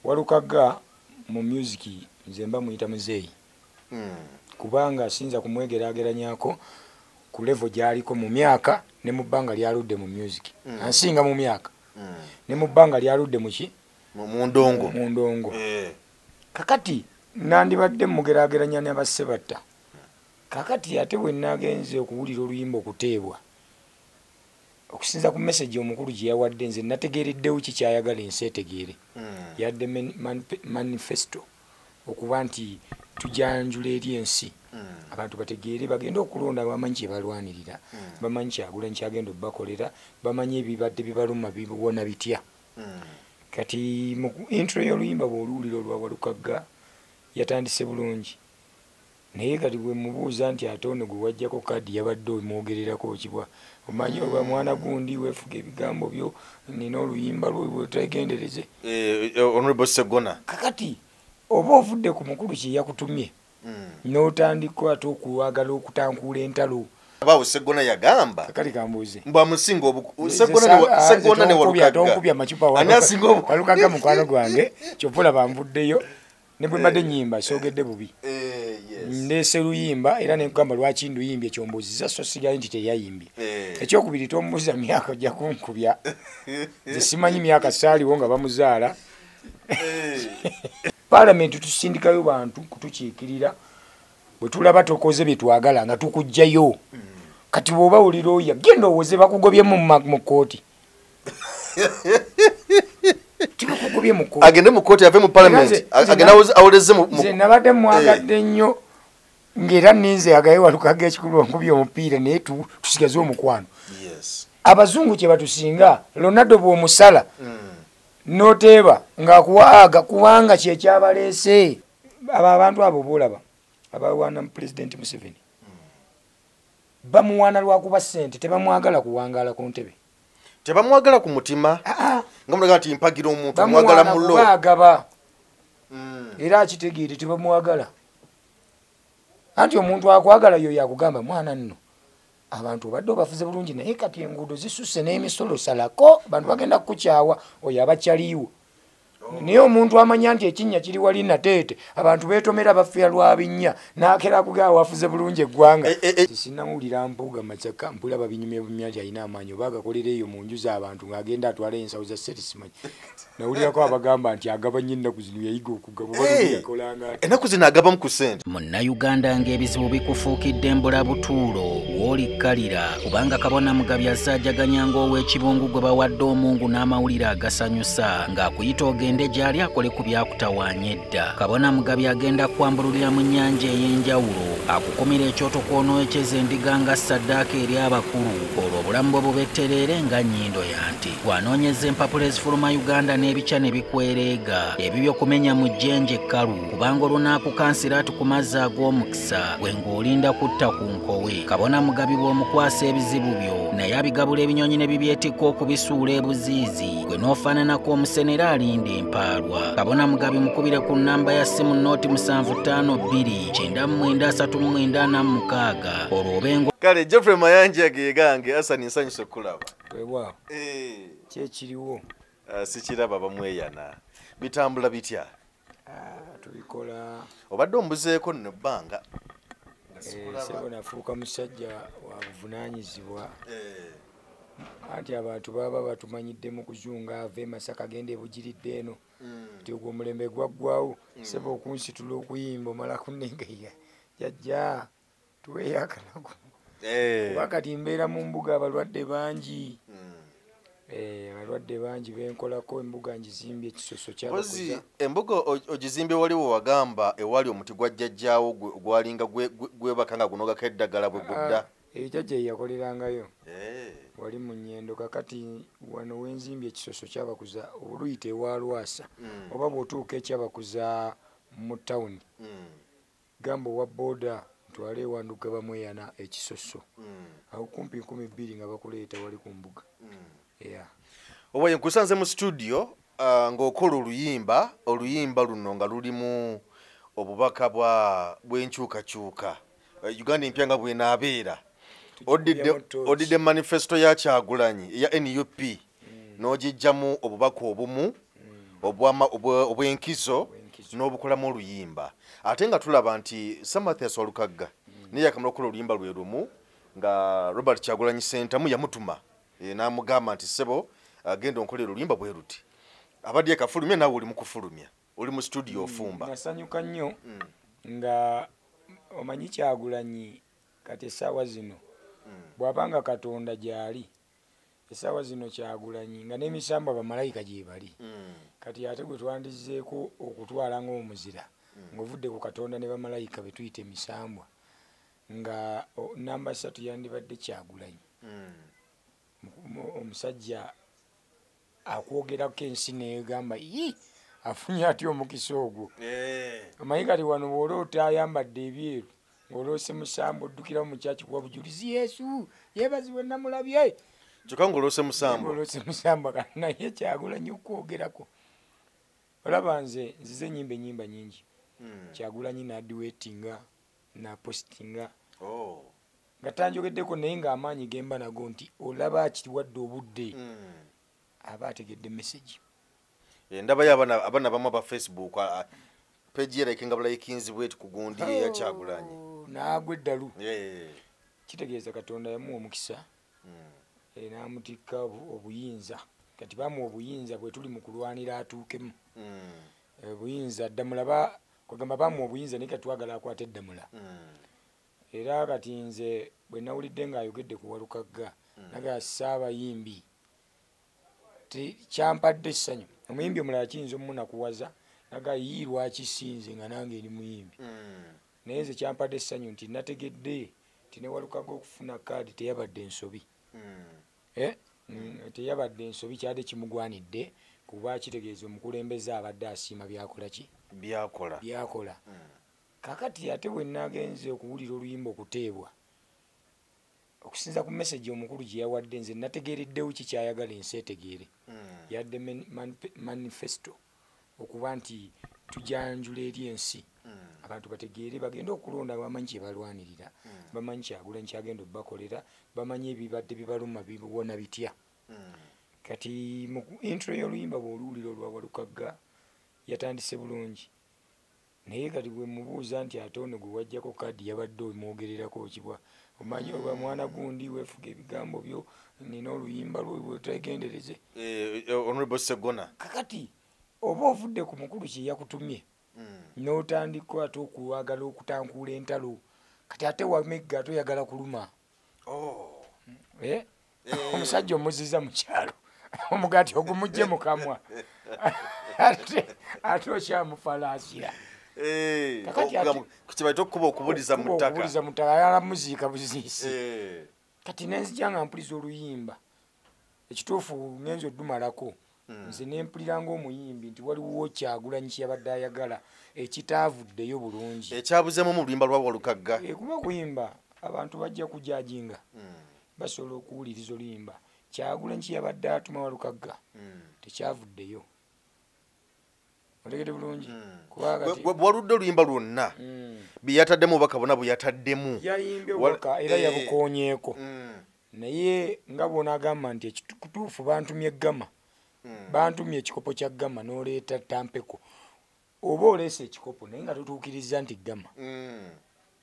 Walukaga mu music nze mba muyita muzeeyi. Kubanga asinza kumwegeraageranyako ku level gy'aliko mu myaka ne mu bbanga lyaludde mu music. Ansinga mu myaka ne mu bbanga lyaludde mu ki? Mu ndongo. Mu ndongo. Kakati nandibadde mugeraageranya ne bassebatta. Kakati ate bwe nagenze okuwulira oluyimba okuteebwa. Okusinza ku message omukulu gye yawadde nze nategeereddewo ki kyayagala ensi etegeere. Yadde manifesto okuba nti tujanjula eri ensi. Abantu bategeere bagenda okulonda bamanyi kye balwanirira. Bamanyi kyagula nkyagenda obbakolera. Bamanyi ebibadde bibaluma biwona bitya. Kati mu intro y'oluyimba bw'oluwulira olwa Walukaga yatandise bulungi. Naye kati bwe mubuuza nti ate ono gwe wajjako kadi yabadde omwogererako kibwa. Omanyi oba mwana gundi weefuga ebigambo byo nina oluyimba lwe bwetegendereze. Honorable Segona. Kakati oba ovudde ku mukulu kye yakutumye n'otandika ate okuwagala okutankuula entalo. Abawo Segona yagamba. Kakati kambuuze. Mbwa musingo Segona ne Walukaga. Tonkubya amacupa Walukaga mukwano gwange kyopula bambuddeyo ne bwe mbadde nnyimba soogedde bubi. Ndeese luyimba era ne nkugamba lwaki nduyimbye kyombuuziza so sigaye nti teyayimbye. Ekyokubiri tombuuza myaka ojja kunkubya. Nze simanyi myaka saaliwo nga bamuzaala. Parliament tusindikayo bantu kutukiikirira bwe tulaba tokoze bye twagala nga tukujjayo. Kati bw'oba wulira oya genda owoze bakugobye mu kkooti. Tibakugobye mu kkooti. Agende mu kkooti ave mu Parliament. Agenda awoleze mu. Nze nabadde mwagadde nnyo ng'era ninze agaye Walukaga ekikulu onkubye omupiira naye tusigaze omukwano. Abazungu kye batusinga Ronaldo bw'omusala n'oteeba ng'akuwaaga kubanga kye kyabaleese. Abantu abo boolaba abawaana mu President Museveni bamuwaana lwakuba ssente tebamwagala kuwangaala ku ntebe. Tebamwagala ku mutima. Nga mulaga nti mpagira omuntu mwagala mullo. Baagaba. Era akitegeere tebamwagala. Anti omuntu akwagala yo yakugamba mwana nno abantu obadde obafuze bulungi naye kati enguudo zisusse n'emisolo salako bantu bagenda kukukyawa oyo abakyaliwo. Naye omuntu amanya nti ekinnya kiri wali nateete abantu beetomera bafiya lwa binnya n'akera kugaa wafuze bulungi eggwanga. Sinawulira mpuuga Masaka mpulira babinyumye bumya nti alina amaanyi oba agakolera eyo mu nju z'abantu ng'agenda atwala ensawo za ssete simanyi. Nawulirako abagamba nti agabanya ennaku zino yayiga okugaba yakolanga. Ennaku zino agabamu ku ssente. Munnayuganda ng'ebizibu bikufuukidde mbulabutuulo w'olikkalira kubanga Kabona Mugabi asaajaganya ng'ow'ekibungu gwe bawadde omungu n'amawulire agasanyusa ng'akuyita ogende gy'ali akole ku byakutawaanya edda. Kabona Mugabi agenda kwambululira mu nnyanja ey'enjawulo akukumira ekyoto kw'onooyekeza endiga nga ssaddaaka eri abakulu olwo obulamu bwe bubettereere nga nnyindo ya nti bw'anoonyeza empapula ezifuluma Uganda n'ebica ne bikwereega ebibyo kumenya mu jjenje ekkalu kubanga olunaakukansira ati ku mazzi ag'omukisa gwe ng'olinda kutta ku nkowe. Kabona Mugabi bw'omukwasa ebizibu byo naye abigabula ebinyonyi ne bibyetikka okubisuula ebuziizi gwe n'ofaananako omusenera alinda empaalwa. Kabona Mugabi mukubire ku nnamba ya ssimu nooti 7529 9346 olwo obengo. Kale Geoffrey Mayanja gegange Hassan nsanyuse kulaba. Weewaawo. Kyekiriwo. Sikiraba bamweyana. Bitambula bitya? Tubikola. Obadde ombuzeeko nno bbanga. Sebo nafuuka musajja wa buvunaanyizibwa. Anti abantu baba batumanyidde mu kuzunga ave Masaka agende ebugiridde eno. Nti ogwo omulembe gwaggwawo. Sebo okunsitula okuyimba omala kunnengayira. Jajja tuweeyakanako. Kuba kati mbeera mu mbuga abalwadde bangi. Abalwadde bangi benkolako embuga ngizimbye ekisoso ky'abakuza. Embuga ogizimbye waliwo wagamba ewali omuti gwa jjajjaawo gwalinga gwebakanga gunogako eddagala bwe gudda. Jjajja yakolerangayo. Wali mu nnyendo kakati wano wenzimbye ekisoso ky'abakuza oluyita ewa Lwasa oba bw'otuuka ekyabakuza mu tawuni. Gamba owa booda ntwale ewanduka bamweyana ekisoso. Awo kumpi 12 nga bakuleeta wali ku mbuga. Oba nkusanze mu studio ng'okola oluyimba luno nga lulimu obubaka bw'enkyukakyuka Uganda empya nga bw'enaabeera. Odidde manifesto ya Kyagulanyi ya NUP n'ogijjamu obubaka obumu obwenkizo n'obukolamu oluyimba ate nga tulaba nti Samathias Walukagga naye yakamala okukola oluyimba lwe lumu nga Robert Kyagulanyi Ssentamu yamutuma n'amugamba nti ssebo agenda onkolera oluyimba bwe ruti abadde kafulumya nawe oli mu kufulumya oli mu studio ofumba. Nasanyuka nnyo nga omanyi Kyagulanyi kati essaawa zino bw'abanga Katonda gy'ali essaawa zino Kyagulanyi nga n'emisambwa bamalayika gye bali kati ate gwe twandizzeeko okutwala ng'omuzira ng'ovudde ku Katonda ne bamalayika be tuyita emisambwa nga namba 3 yandibadde Kyagulanyi omusajja akwogerako ensi neegamba afunye atya omukisa ogwo omanyi kati wano bw'oloota ayambadde ebyeru ng'oloose musambwa oddukira mu kyaki kuba bujulizi Yesu yeebazibwe namulabye kyokka ng'oloose musambwa kati naye Kyagulanyi okwogerako olaba nzize ennyimba nyingi Kyagulanyi n'addiweetinga n'apositinga nga tanjogeddeko naye ng'amaanyi gemba nago nti olaba akiriwadde obudde aba ategedde message ndabayo abana bamu aba Facebook page like nga bulayikinzi bwetu ku gundi ya Kyagulanyi naagwe eddalu kitegeeza Katonda yamuwa omukisa n'amutikka obuyinza kati bamuwa obuyinza bwe tuli mu kulwanira atuukemu obuyinza Ddamula kwagamba bamuwa obuyinza naye katwagala akwate Ddamula era kati nze bwe nawulidde ng'ayogedde ku Walukagga naga Ssaabayimbi kyampadde essanyu omuyimbi omulala kiyinza omunakuwaza naga lwaki sinze nga nange eri muyimbi naye nze kyampadde essanyu nti nategedde nti ne Walukagga okufuna kaadi teyabadde ensobi teyabadde ensobi kyadde kimugwanidde kuba kitegeeza omukulembeze abadde asiima byakola kakati ate bwe nagenze okuwulira oluyimba okuteebwa okusinza ku message omukulu gye yawadde nze nategeereddewo kikyayagala ensi etegeere yadde manifesto okuba nti tujanjula eri ensi abantu bategeere bagende okulonda bamanyi kye balwanirira bamanyi Kyagulanyi kyagenda obakolera bamanyi ebibadde bibaluma biwona bitya kati mu intro y'oluyimba bw'oluwulira olwa Walukagga yatandise bulungi naye kati bwe mubuuza nti ate ono gwe wajjako kaadi yabadde omwogererako kibwa omanyi oba mwana gundi weefuga ebigambo byo nina oluyimba lwetegendereze Honorable Segona kakati oba ovudde ku mukulu kye yakutumye n'otandika ate okuwagala okutankuula entalo kati ate wamegga ate oyagala kuluma omusajja omuziza mu kyalo omugati ogumugye mu kamwa ate okyamufalaasira kibaita okuba okubuliza mu ttaka yalamuziika buziisi kati nenzija nga mpuliza oluyimba ekituufu ngenza oddumalako nze nempulira ng'omuyimbi nti waliwo Kyagulanyi kyeyabadde ayagala ekitaavuddeyo bulungi ekyabuzeemu mu luyimba lwa Walukagga kuba kuyimba abantu bajja kujajinga basobola okuwuliriza oluyimba Kyagulanyi kyeyabadde atuma Walukagga tekyavuddeyo otegedde bulungi bwaludde oluyimba lwonna byeyataddemu obubaka bwonna bwe yataddemu yayimbye obubaka era yabukoonyeeko naye nga bw'onaagamba nti ekituufu bantumye Gama bantumye ekikopo kya Gama n'oleeta Tampeko oba oleese ekikopo naye nga totuukiriza nti Gama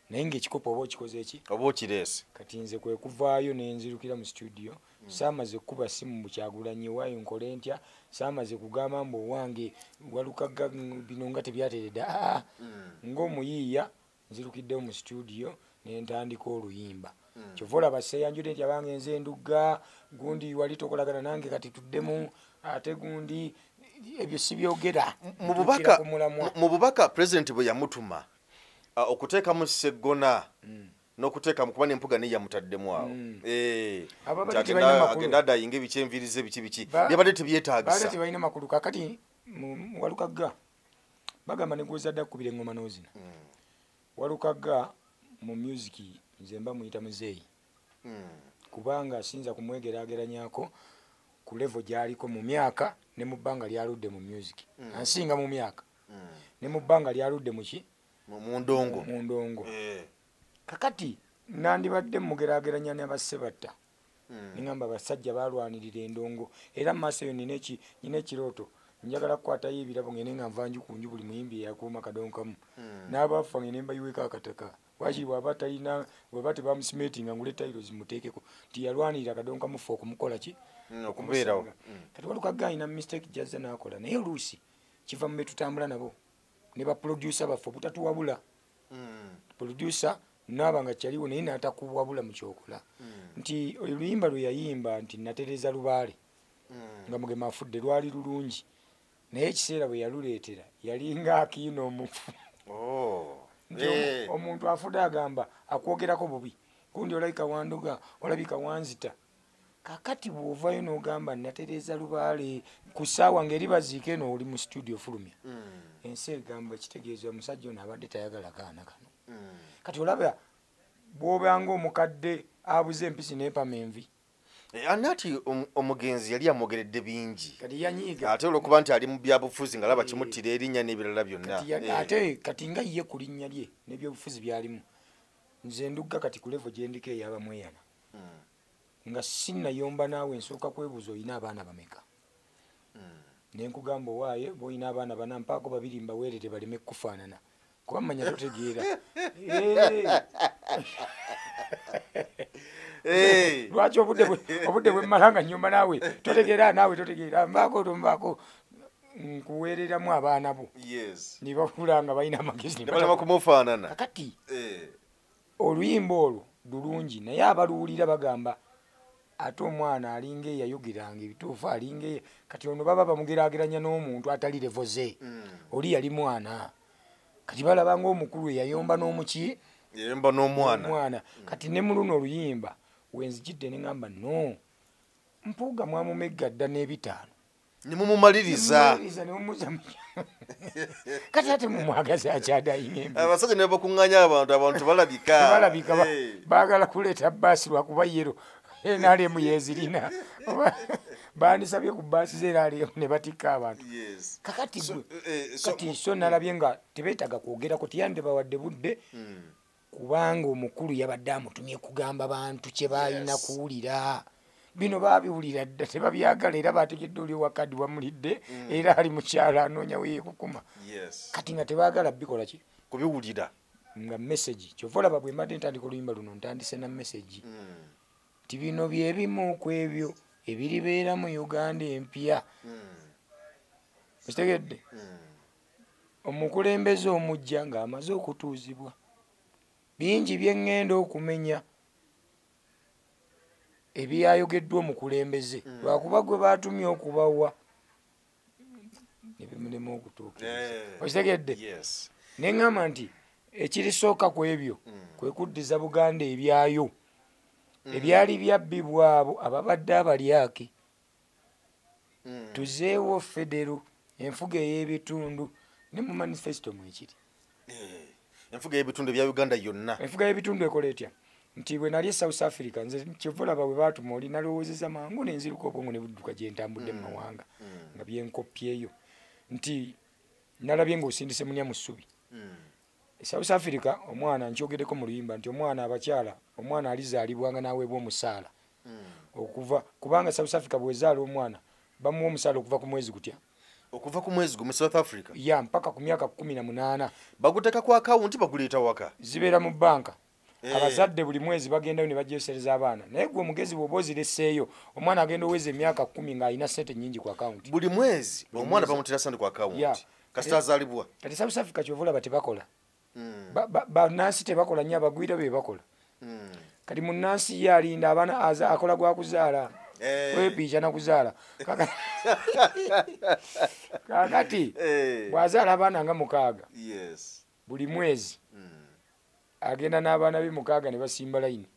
naye ng'ekikopo oba okikoze eki oba okireese kati nze kwe kuvaayo nenzirukira mu studio saamaze kuba simu mu Kyagulanyi waayo nkole ntya saamaze kugamba mbu owange Walukagga bino nga tebyateredde ng'omuyiiya nzirukiddewo mu studio nentandika oluyimba kyova olaba seeyanjudde nti abange nze ndugga gundi wali tokolagana nange kati tuddemu ate gundi ebyo sibyogera mu bubaka pulezidenti bwe yamutuma okuteekamu Segona n'okuteekamu kuba n'empuga naye yamutaddemu awo agenda adayinga ebikyemvirize biki byabadde tebyetaagisa tebalina makulu kakati Walukagga bagamba negwozadde akubira engoma n'ozina Walukagga mu music nze mba muyita muzeeyi kubanga asinza kumwegeraageranyako ku level gy'aliko mu myaka ne mu bbanga lyaludde mu music ansinga mu myaka ne mu bbanga lyaludde muki mu ndongo kakati nandibadde mugeraageranya n'abassebatta ningamba abasajja balwanirira endongo era mu maaso eyo nina ekirooto njagala kukwatayo ebirabo ngene nga nvanju kunju buli muyimbi yakuuma kadonkamu n'abafa ngene mbayiweko akataka waki bwaba talina bwaba tebamusimetinga ngule tayiro zimuteekeko nti yalwanirira kadonkamu fe okumukola ki okubeerawo kati Walukaga alina mistake jazza n'akola naye oluusi kiva mu betutambula nabo ne baproducer baffe obutatuwabula producer naaba nga kyaliwo naye n'atakuwabula mu kyokola nti oluyimba lwe yayimba nti natereza lubaale nga Mugema afudde lwali lulungi naye ekiseera bwe yaluleetera yalinga akiina omufu omuntu afudde agamba akwogerako bubi kundi olabika wanduga olabika wanzita kakati bw'ovaayo n'ogamba natereza lubaale ku ssaawa ng'eri baziika eno oli mu studio fulumya ensi egamba kitegeeza omusajja ono abadde tayagala kaana kano kati olaba bw'obanga omukadde abuze empisi n'epama envi ani ati omugenzi yali amwogeredde bingi kati yanyiiga ate olwokuba nti ali mu byabufuzi nga laba kimuttira erinnya n'ebirala byonna ate kati nga ye ku linnya lye n'ebyobufuzi byalimu nze ndugga kati ku levo gye ndiko ey'abamweyana nga sinnayomba naawe nsooka kwebuuza olina abaana bameka nenkugamba owaaye bwolina abaana bana mpaako babiri mbaweerere baleme kufaanana kuba mmanya totegeera lwaki obudde bwemmala nga nnyomba naawe totegeera mbaako tombaako nkuweereramu abaana bo nibabula nga balina amagezi kumufaanana kakati oluyimba olwo lulungi naye abaluwulira bagamba ate omwana alinga eyayogeranga ebituufu alinga kati ono baba bamugeraageranya n'omuntu atali levo ze oli yali mwana kati balaba ng'omukulu eyayomba n'omuki yayomba n'omwana kati ne mu luno oluyimba wenzijidde ne ngamba no mpuuga mwamumegga dda n'ebitaano nemumumaliriza kati ate mumwagaza akyadayinga abasajja ne bakuŋŋanya abantu balabika baagala kuleeta baasi lwakuba yero NRM yezirina bandisabye ku baasi ze NRM ne batikka abantu kakati so nalabye nga tebeetaga kwogerako tiyande bawadde budde kubanga omukulu yabadde amutumye kugamba bantu kye balina kuwulira bino babiwulira dda tebabyagala era bategedde oli wakadi wamulidde era ali mukyala anoonya weyekukuma kati nga tebaagala bikola ki kubiwulira nga message kyova olaba bwe mbadde ntandika oluyimba luno ntandise na message ti bino byebimu ku ebyo ebiribeera mu Uganda empya okitegedde omukulembeze omujja ng'amaze okutuuzibwa bingi byeŋŋenda okumenya ebyayogeddwa omukulembeze lwakuba gwe baatumye okubawa nebimulema okutuukiriza okitegedde ne ŋŋamba nti ekirisooka ku ebyo kwe kuddiza Buganda ebyayo ebyali byabbibwa abo ababadde abalyake tuzeewo federo enfuga ey'ebitundu ne mu manifesito mwekiri enfuga y'ebitundu ebya Uganda yonna enfuga y'ebitundu ekola etya nti bwe nali South Africa nze kyevulaba bwe baatuma oli nalowoozeza mangu nenziruka obwongo ne budduka gye ntambudde mu mawanga nga byenkopyeyo nti nalabye ng'osindise munya mu ssubi South Africa omwana nkyogereko mu luyimba nti omwana abakyala omwana alizaalibwanga n'aweebwa omusaala okuva kubanga South Africa bwezaala omwana bamuwa omusaala okuva ku mwezi gutya okuva ku mwezi gumu South Africa ya mpaka ku myaka 18 baguteeka ku akawunti baguleeta waka zibeera mu banka abazadde buli mwezi bagendayo ne bajesereza abaana naye gwe omugezi bw'oba ozireseeyo omwana agenda oweza emyaka 10 ng'alina sente nnyingi ku akawunti buli mwezi omwana bamutera sente ku akawunti kasita azaalibwa kati South Africa kyova olaba tebakola bannansi tebakola nnyo abagwira be bakola kati munnansi ye alinda abaana akola gwa kuzaala wepiica nakuzaala kakati bw'azaala abaana nga 6 buli mwezi agenda n'abaana be 6 ne basimba layini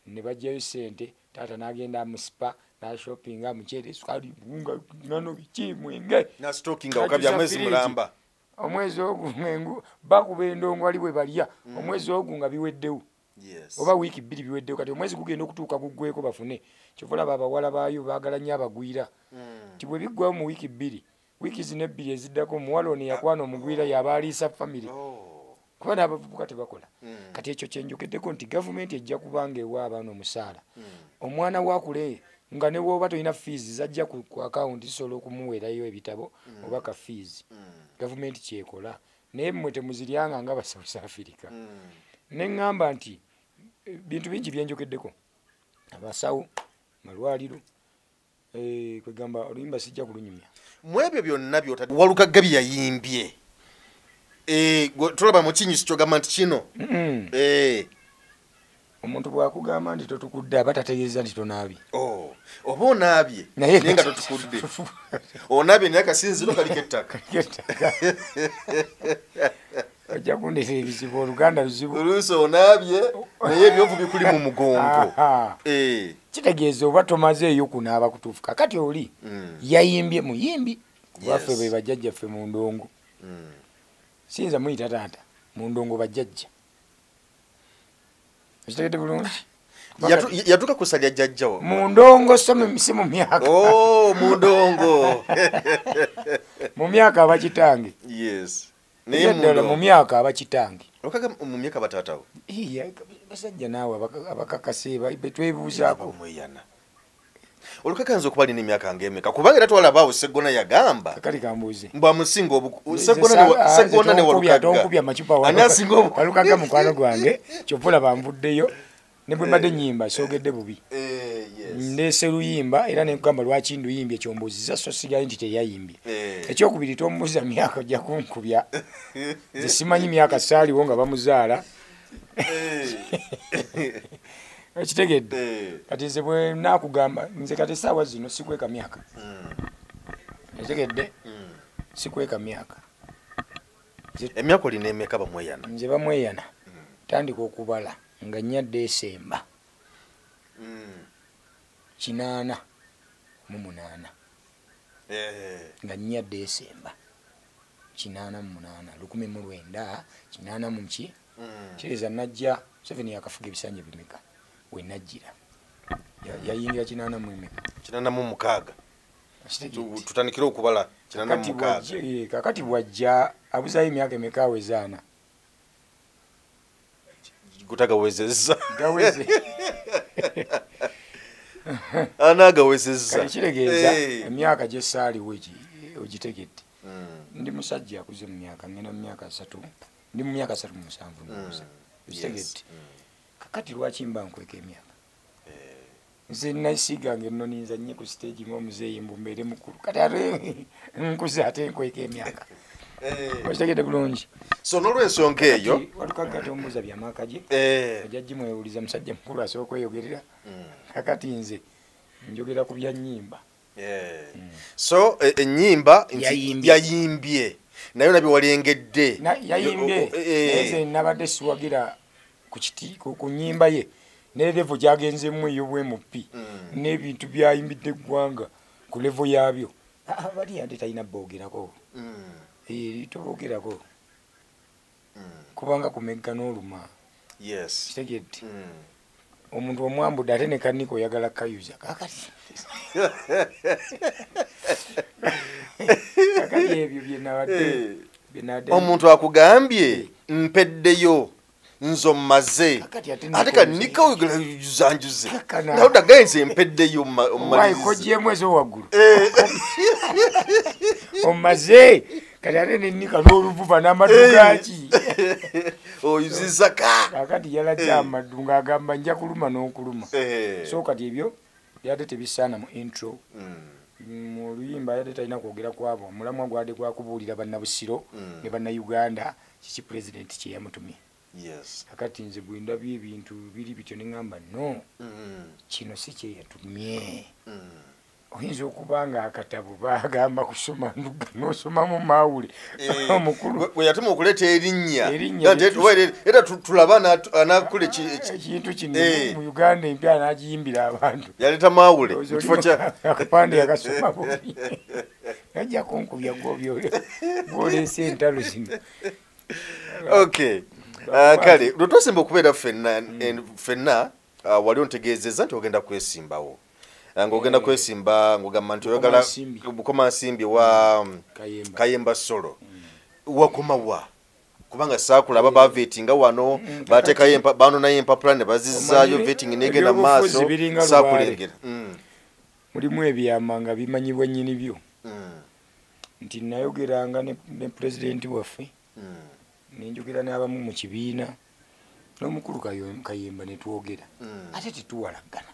ne bajjayo sente taata n'agenda amusipa n'ashoppinga muceere sukaali bunga nano biki mwenge n'asitookinga okabya mwezi mulamba omwezi ogu bakuba endongo ali bwe balya omwezi ogu nga biweddewo oba wiiki 2 biweddewo kati omwezi gugenda okutuuka guggweko bafune kyova olaba abawala baayo baagala nnyo abagwira ti bwe biggwawo mu wiiki 2 wiiki zino 2 eziddako omuwala ono yakwana omugwira yaba aliisa famire kuba n'abavubuka tebakola kati ekyo kyenjogeddeko nti gavumenti ejja kubanga ewa abaana omusaala omwana waakule nga ne woba toyina fees zajja ku account solo okumuweerayo ebitabo oba ka fees gavumenti kyekola naye mmwe temuziryanga nga ba South Africa ne ngamba nti bintu bingi byenjogeddeko abasawo malwaliro kwegamba oluyimba sijja kulunyumya mwebyo byonna byotadde Walukagga bye yayimbye tulaba mu kinyusi kyogamba nti kino omuntu bwakugamba nti totukudde aba tategeeza nti tonaabye oba onaabye naye nga totukudde onaabye naye akasinziro kaliko ettaka ojja kundeeta ebizibu oluganda luzibu oluusi onaabye naye ebyovu bikuli mu mugongo kitegeeza oba tomazeeyo kunaaba kutuufu kakati oli yayimbye muyimbi kubaffe be bajjajjaffe mu ndongo siyinza muyita taata mu ndongo bajjajja kitegedde bulungi yatuuka kusalya jjajjawo mu ndongo si mu myaka mu ndongo mu myaka abakitange naye ddala mu myaka abakitange okaga mu myaka bataatawo basajja naawe abakakase betwebuuzaako Olukaga nze okuba alina emyaka ng'emeka kubanga era twalabaawo Sseggona yagamba kakali kambuuze mbwamusinga Sseggona ne Walukagga ani asinga Walukagga mukwano gwange kyopula bamvuddeyo ne bwe mbadde nnyimba soogedde bubi ndeese luyimba era nekugamba lwaki nduyimbye ekyombuuziza so sigaye nti teyayimbye ekyokubiri tombuuza myaka ojja kunkubya nze simanyi myaka saaliwo nga bamuzaala ekitegedde kati nze bwe nakugamba nze kati essaawa zino sikweka myaka ekitegedde sikweka myaka emyaka olina emeka bamweyana nze bamweyana tandika okubala nga nnya Desemba 88 nga nnya Desemba 88 1980 kireza najja 7 yakafuga ebisanja bimeka we najjira yayingira 86 tutandikira okubala 86 kakati bwajja abuzayo emyaka emeka awezaana gutagawezezza gaweze anagawezezza kitegeeza emyaka gye saaliwo ogitegedde ndi musajja akuze mu myaka ngenda mu myaka 3 ndi mu myaka 37 ogitegedde kakati lwaki mba nkweka emyaka nze nasiiganga ennoni nzannye ku stage ng'omuzeeyi mbumbeere mukulu kati ate nkuze ate nkweka emyaka okitegedde bulungi so n'olwensonga eyo Walukagga tombuuza byamaka gye ojjajji mwewuliza musajja mukulu asooka okweyogerera kakati nze njogera ku bya nnyimba so ennyimba yayimbye naye nabyo walengedde yayimbye nze nabadde siwagira ku nnyimba ye ne levo gyagenzemu eyo bwemupi n'ebintu byayimbidde eggwanga ku levo yaabyo bali yande talina boogerako toboogerako kubanga kumegga n'oluma kitegedde omuntu omwambudde ate ne kannika oyagala kayuza kakati ebyo byenabadde omuntu akugambye mpeddeyo nzo mmaze ate kannika oyogera yuzanjuze nawe odagaye nze mpeddeyo omalikogyemu ezo waggulu omaze kati ate nennika n'oluvuba n'amaddu gaki oyuziza kakati yalajja amaddu ng'agamba nja kuluma n'okuluma so kati ebyo byadde tebisaana mu intro mu luyimba yadde talina kwogera kwabo omulamwa gwadde gwakubuulira bannabusiro ne bannayuganda kiki pulezidenti kye yamutumye kakati nze bwe ndabye ebintu biri bityo ne ŋŋamba no kino si kye yatumye oyinza okuba nga akatabo bagamba kusoma nduga n'osoma mu mawule omukulu bwe yatuma okuleeta erinnya era tulaba anakula ekintu kino mu Uganda empya anagiyimbira abantu yaleeta mawule mu kifo kya akapande yakasoma bubi yajja kunkubya gwoleesa entalo zino okay kale lwetwasemba okubeera ffenna wali ontegeezezza nti ogenda kwesimbawo ng'ogenda kwesimba ng'ogamba nti oyagala bukomansimbi wa Kayemba Solo wakoma wa kubanga saakulaba bavetinga wano bateekayo banonayo empapula ne bazizzaayo veting negenda maaso saakulengera mulimu ebyama nga bimanyibwa nnyini byo nti nayogeranga ne pulezidenti waffe nenjogera n'abamu mu kibiina n'omukulu Kayemba ne twogera ate tetuwalaggana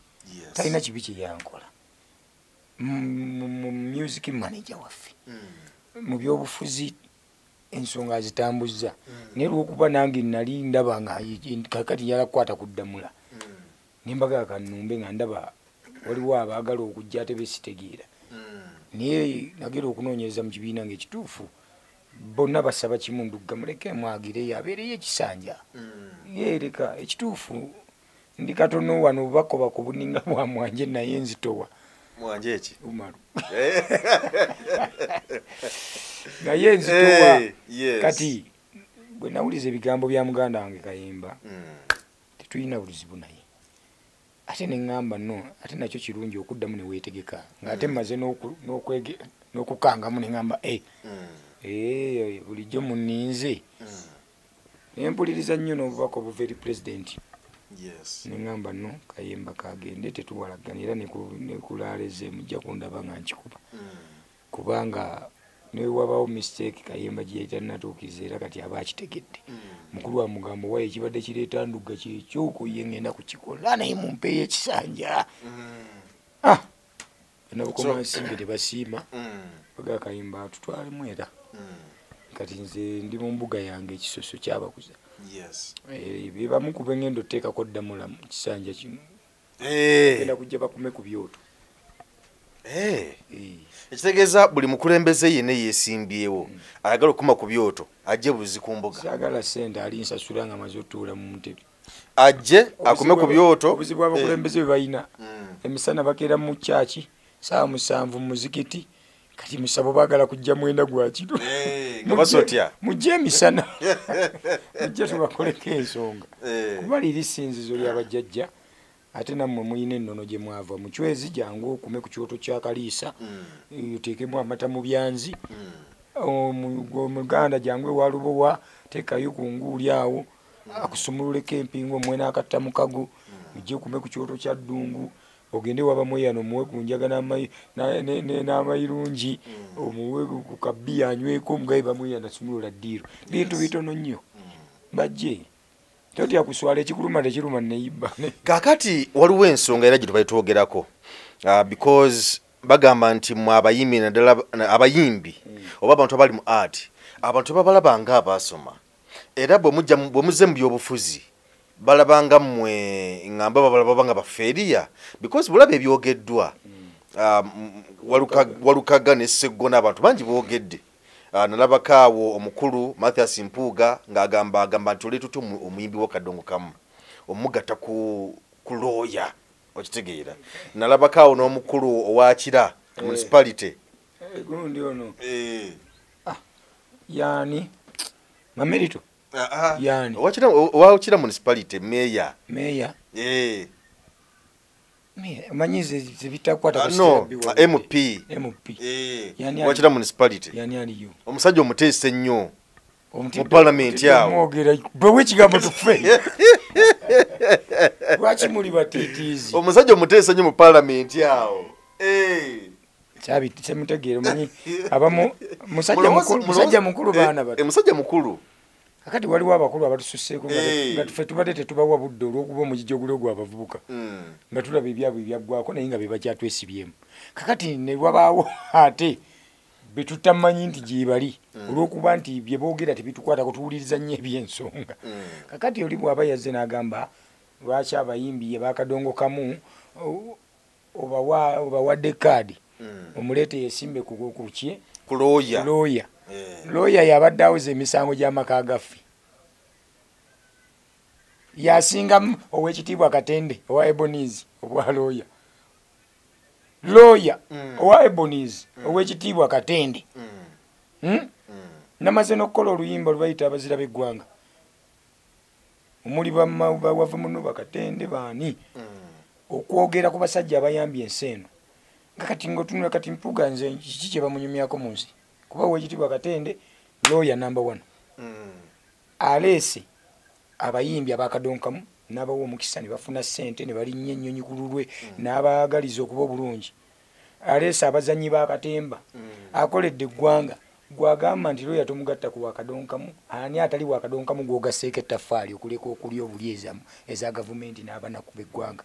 talina kibi kye yankola mu music manager waffe mu byobufuzi ensonga zitambuzza naye lwokuba nange nali ndaba nga kakati yalakwata kuddamula nembaga kanumbe nga ndaba waliwo abaagala okujja ate besitegeera naye nagera okunoonyereza mu kibiina ng'ekituufu bonna basaba kimu ndugga muleke mwagireyo abeereyo ekisanja yereka ekituufu ndi katono wano bakoba ku buninga bwa mwanje naye nzitowa mwanje eki umaru naye nzitowa kati bwe nawuliza ebigambo bya muganda wange Kayemba tetulina buzibu naye ate neŋŋamba no ate nakyo kirungi okuddamu ne weetegeka ng'ate mmaze n'okukangamu neŋŋamba bulijjo muninze nempuliriza nnyo n'obubaka obuva eri pulezidenti neŋŋamba no Kayemba kagende tetuwalaggana era nekulaaleze mujja kundaba nga nkikuba kubanga newabaawo mistake Kayemba gye yatanatuukiriza era kati aba akitegedde mukulu wa mugambo waye ekibadde kireeta ndugga kyekyo ye ngenda kukikola naye mumpeeyo ekisanja nabukoma nsimbe tebasiima baga Kayemba tutwalemu era kati nze ndi mu mbuga yange ekisoso kyabakuza bebamu ku bengendo teekako ddamula mu kisanja kino genda kujja bakume ku byoto ekitegeeza buli mukulembeze yenna yeesimbyewo ayagala okukuma ku byoto ajje buzi ku mbuga saagala ssente alinsasula nga amaze otuula mu mutebi ajje akume ku byoto obuzibu abakulembeze bwe balina emisana bakeera mu kyaki saawa 7 mu muzikiti kati musabo baagala kujja mwenda gwa kiro nga basotya mujje emisana mujje tubakoleko ensonga kuba liri ssinzizo ly'abajjajja ate nammwe muyina ennono gye mwava mu cwezi jangu okume ku kyoto kya Kaliisa oteekemu amata mu byanzi omuganda jangu ewalubowa teekayo ku nguuli awo akusumululeko empingo omwe n'akatta mu kago mujje okume ku kyoto kya Ddungu ogende wabamu yano muwe ku njaga n'amayirungi omuwe ku kabbi anyweko omugabe bamwe yanasumulula ddiiro bintu bitono nnyo bajje totya kuswala ekikuluma tekiruma neyibba kakati waliwo ensonga era gye tubaitwogerako because bagamba nti mwe abayimbi naddala abayimbi oba abantu abali mu art abantu babalaba nga abaasoma era bwe muzze mu byobufuzi balabanga mmwe ngamba babalaba nga bafeeriya because bulaba ebyogeddwa walukaga ne Sseggona abantu bangi boogedde nalabakaawo omukulu Mathias Mpuuga ng'agamba nti oleeta tutya omuyimbi w'akadongo kamu omugatta ku looya okitegeera nalabakaawo n'omukulu owakira municipality gundi ono yani Mamerito yani owakira municipality meya manyize zibitakwata no MP wakira municipality yani aliyo omusajja omuteese nnyo mu parliament awo bwe kigambo tufe lwaki muli batiitiizi omusajja omuteese nnyo mu parliament awo kyabi temutegeera manyi abamu musajja mukulu baana bato musajja mukulu akati waliwo abakulu abatususseeko nga tufe tubadde tetubawa budde olw'okuba omujijjogulo gw'abavubuka nga tulaba ebyabwe ebyaggwako naye nga be bakyatwesibyemu kakati ne wabaawo ate be tutamanyi nti gye bali olw'okuba nti bye boogera tebitukwatako tuwuliriza nnyo eby'ensonga kakati oli bw'aba yazze n'agamba lwaki abayimbi abakadongo kamu obawadde kaadi omuleete yesimbe ku kye ku looya looya yabadde awuza emisango gy'amaka gaffe yasingamu ow'ekitiibwa Katende owa Ebonizi obwa looya owa Ebonizi ow'ekitiibwa Katende namaze n'okukola oluyimba lubayita abazira b'eggwanga omuli bawava muno Bakatende baani okwogera ku basajja abayambye ensi eno nga kati ng'otunula kati Mpuuga nze kiki kye bamunyumyako mu nsi kuba ow'ekitiibwa Katende looya number 1 aleese abayimbi abakadonkamu n'abawa omukisa ne bafuna ssente ne balinnya ennyonyi ku lulwe n'abaagaliza okuba obulungi aleesa abazanyi bakatemba akoledde eggwanga gwagamba nti looya tomugatta ku wakadonkamu ani atali wakadonkamu gwogasseeko ettaffaali okuleka okulya obuli eza gavumenti n'abanaku b'eggwanga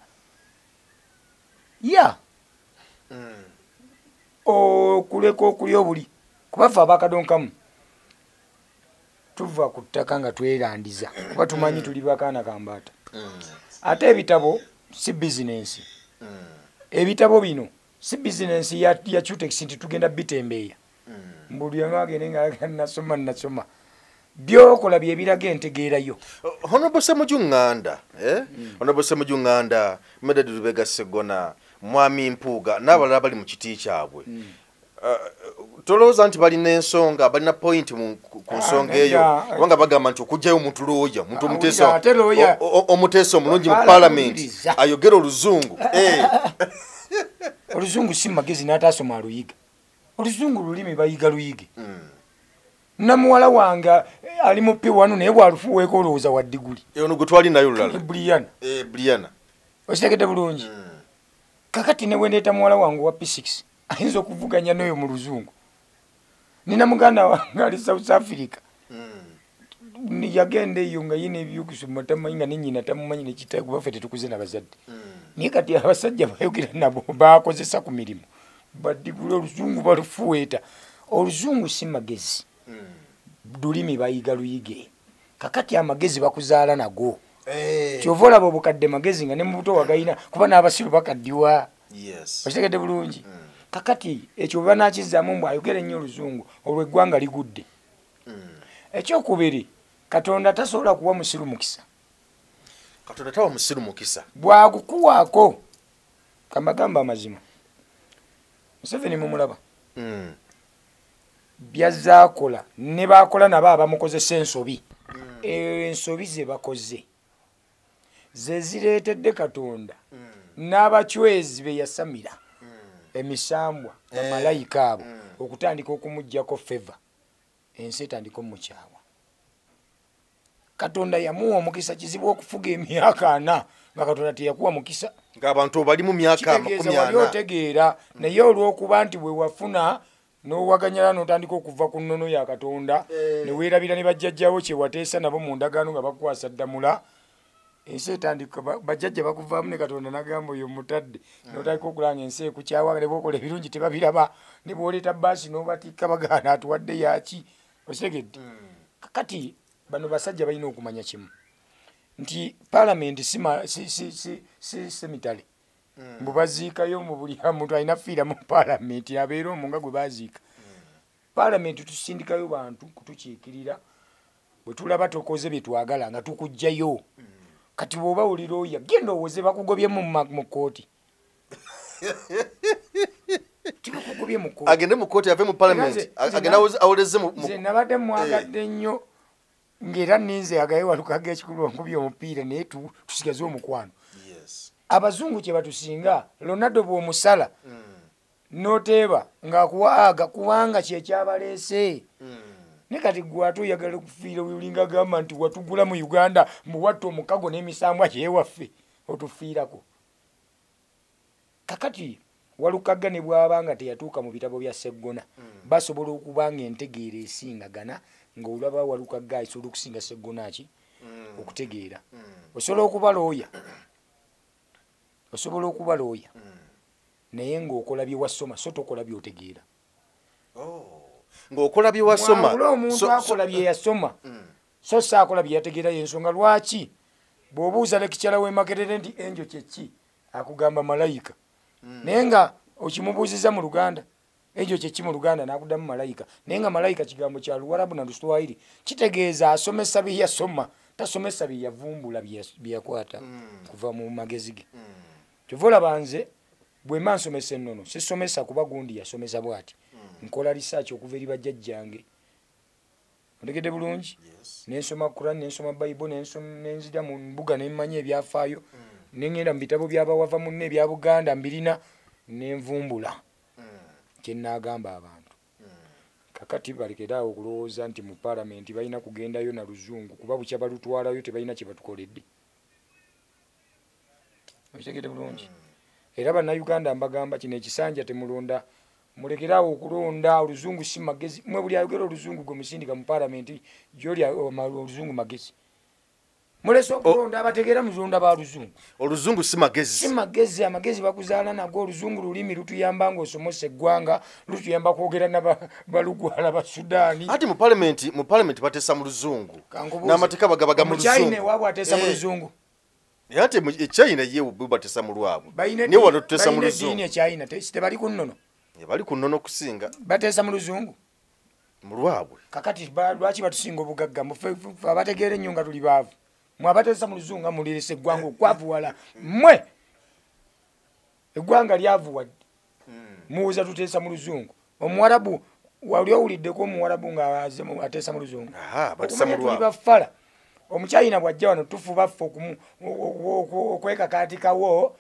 ya okuleka okulya obuli kubaffe abakadonkamu tuva ku ttaka nga twerandiza kuba tumanyi tuli bakaana kambaata ate ebitabo si bizinensi ebitabo bino si bizinensi ya Chutex nti tugenda bitembeeya mbuli amagene nga nasoma byokola byebiraga entegeerayo Honorable Semujunganda Honorable Semujunganda Medad Lubega Segona Mwami Mpuga n'abalala bali mu kiti kyabwe tolooza nti balina ensonga balina point ku nsonga eyo kubanga bagamba nti okugjayo omuntu looya omuntu omuteesa omulungi mu parliament ayogera oluzungu oluzungu si magezi n'ataasoma aluyiga oluzungu lulimi bayiga luyige namuwala wange ali mu P1 naye bwalufuweeko olowooza wa diguli ono gwe twali nayo lulala Brianna okitegedde bulungi kakati ne wendeeta muwala wange wa P6 ayinza okuvuganya n'oyo mu luzungu nina muganda wange ali South Africa yagenda eyo nga yina ebyokusoma tamanyi nga nenyina tamumanyi nekitaye kuba ffe tetukuze n'abazadde naye kati abasajja bayogera nabo bakozesa ku mirimu badigula oluzungu balufuweeta oluzungu si magezi lulimi bayiga luyige kakati amagezi bakuzaala nago kyova olaba obukadde magezi nga ne mu buto wagayina kuba n'abasiru bakaddiwa okitegedde bulungi kakati ekyo baba nakizaamu mbu ayogera ennyo oluzungu olwo eggwanga ligudde ekyokubiri Katonda tasobola kuwa musiru mukisa Katonda tawa musiru mukisa bwagukuwaako kamagamba amazima Museveni mumulaba byazaakola ne bakola nabo abamukozesa ensobi ensobi ze bakoze ze zireetedde Katonda n'abachwezi be yasamira emisambwa bamalayika abo okutandika okumuggyako feva ensi etandika omukyawa Katonda yamuwa omukisa kizibu okufuga emyaka 4 nga Katonda teyakuwa mukisa ng'abantu bali mu myaka 40 otegeera naye olw'okuba nti bwe wafuna n'owaganyala n'otandika okuva ku nnono ya Katonda ne weerabira ne bajjajjawo kye wateesa nabo mu ndagaano nga bakukwasa ddamula ensi etandika bajjajja bakuvaamu ne Katonda n'agamba oyo mutadde n'otandika okulanga ensi ekukyawa ne bwokola ebirungi tebabiraba ne bw'oleeta bbaasi n'obatikka bagaana atuwadde yaki okitegedde kakati bano basajja balina okumanya kimu nti parliament si semitale mbu baziikayo mu buli muntu alina fiira mu parliament abeera omu nga gwe baziika parliament tusindikayo bantu kutukiikirira bwe tulaba tokoze bye twagala nga tukugjayo kati bw'oba oli looya genda owoze bakugobyemu mu kooti tibakugobye mu kooti agende mu kooti ave mu parliament agenda awoleze mu nabadde mwagadde nnyo ng'era ninze agaye walukaga ekikulu onkubye omupiira naye tusigaze omukwano abazungu kye batusinga Ronaldo bw'omusala n'oteeba ng'akuwaaga kubanga kyekyabaleese ne kati gwe ate oyagala okufiira olinga agamba nti watugula mu Uganda muwatta omukago n'emisambwa kyewaffe otufiirako kakati walukaga ne bw'aba nga teyatuuka mu bitabo bya Sseggona basobola okuba nga entegeera esingagana ng'olaba walukaga asobola okusinga Sseggona ki okutegeera osobola okuba looya naye ng'okola bye wasoma so tokola by'otegeera ng'okola bye wasoma omuntu akola bye yasoma so saakola bye yategeera y'ensonga lwaki bw'obuuza lekikyala w'e Makerere nti enjo kyeki akugamba malayika naye nga okimubuuziza mu Luganda enjo kyeki mu Luganda n'akuddamu malayika naye nga malayika kigambo kya Luwarabu na Luswahili kitegeeza asomesa bye yasoma tasomesa bye yavumbula bye yakwata kuva mu magezi ge kyova olaba nze bwe mba nsomesa ennono sisomesa kuba gundi yasomesa bw'ati nkola research okuva eri bajjajjange otegedde bulungi nensoma Quran nensoma Bible nenzira mu mbuga nemmanya ebyafaayo nengenda mu bitabo by'abawava munne ebya Buganda mbirina nenvumbula kye nagamba abantu kakati balekeraawo okulowooza nti mu parliament balina kugendayo na luzungu kuba bukya balutwalayo tebalina kye batukoledde okitegedde bulungi era bannayuganda mbagamba kino ekisanja temulonda mulekerawo okulonda oluzungu si magezi mwe buli ayogera oluzungu gwe musindika mu palamenti gyoli oluzungu magezi mulese okulonda abategeera muzonda ba luzungu oluzungu si magezi amagezi bakuzaala nago oluzungu lulimi lutuyamba ng'osomesa eggwanga lutuyamba kwogera balugwala ba Sudaani ati mu palamenti bateesa mu luzungu n'amateeka bagabaga mu luzungu China waabwe ateesa mu luzungu ate ekyayina ye bateesa mu lwabwe niye wano tuteesa mu luzungu ekyayina tebali ku nnono bali ku nnono okusinga bateesa mu luzungu mu lwabwe kakati lwaki batusinga obugagga mufe abategeera ennyo nga tuli baavu mwe abateesa mu luzungu nga mulirisa eggwanga okwavuwala mmwe eggwanga lyavuwadde muwuza tuteesa mu luzungu omuwarabu wali owuliddeko omuwarabu nga ateesa mu luzungu tuli bafala omukyayina bwajja wano tufuba ffe okwekakaatikawo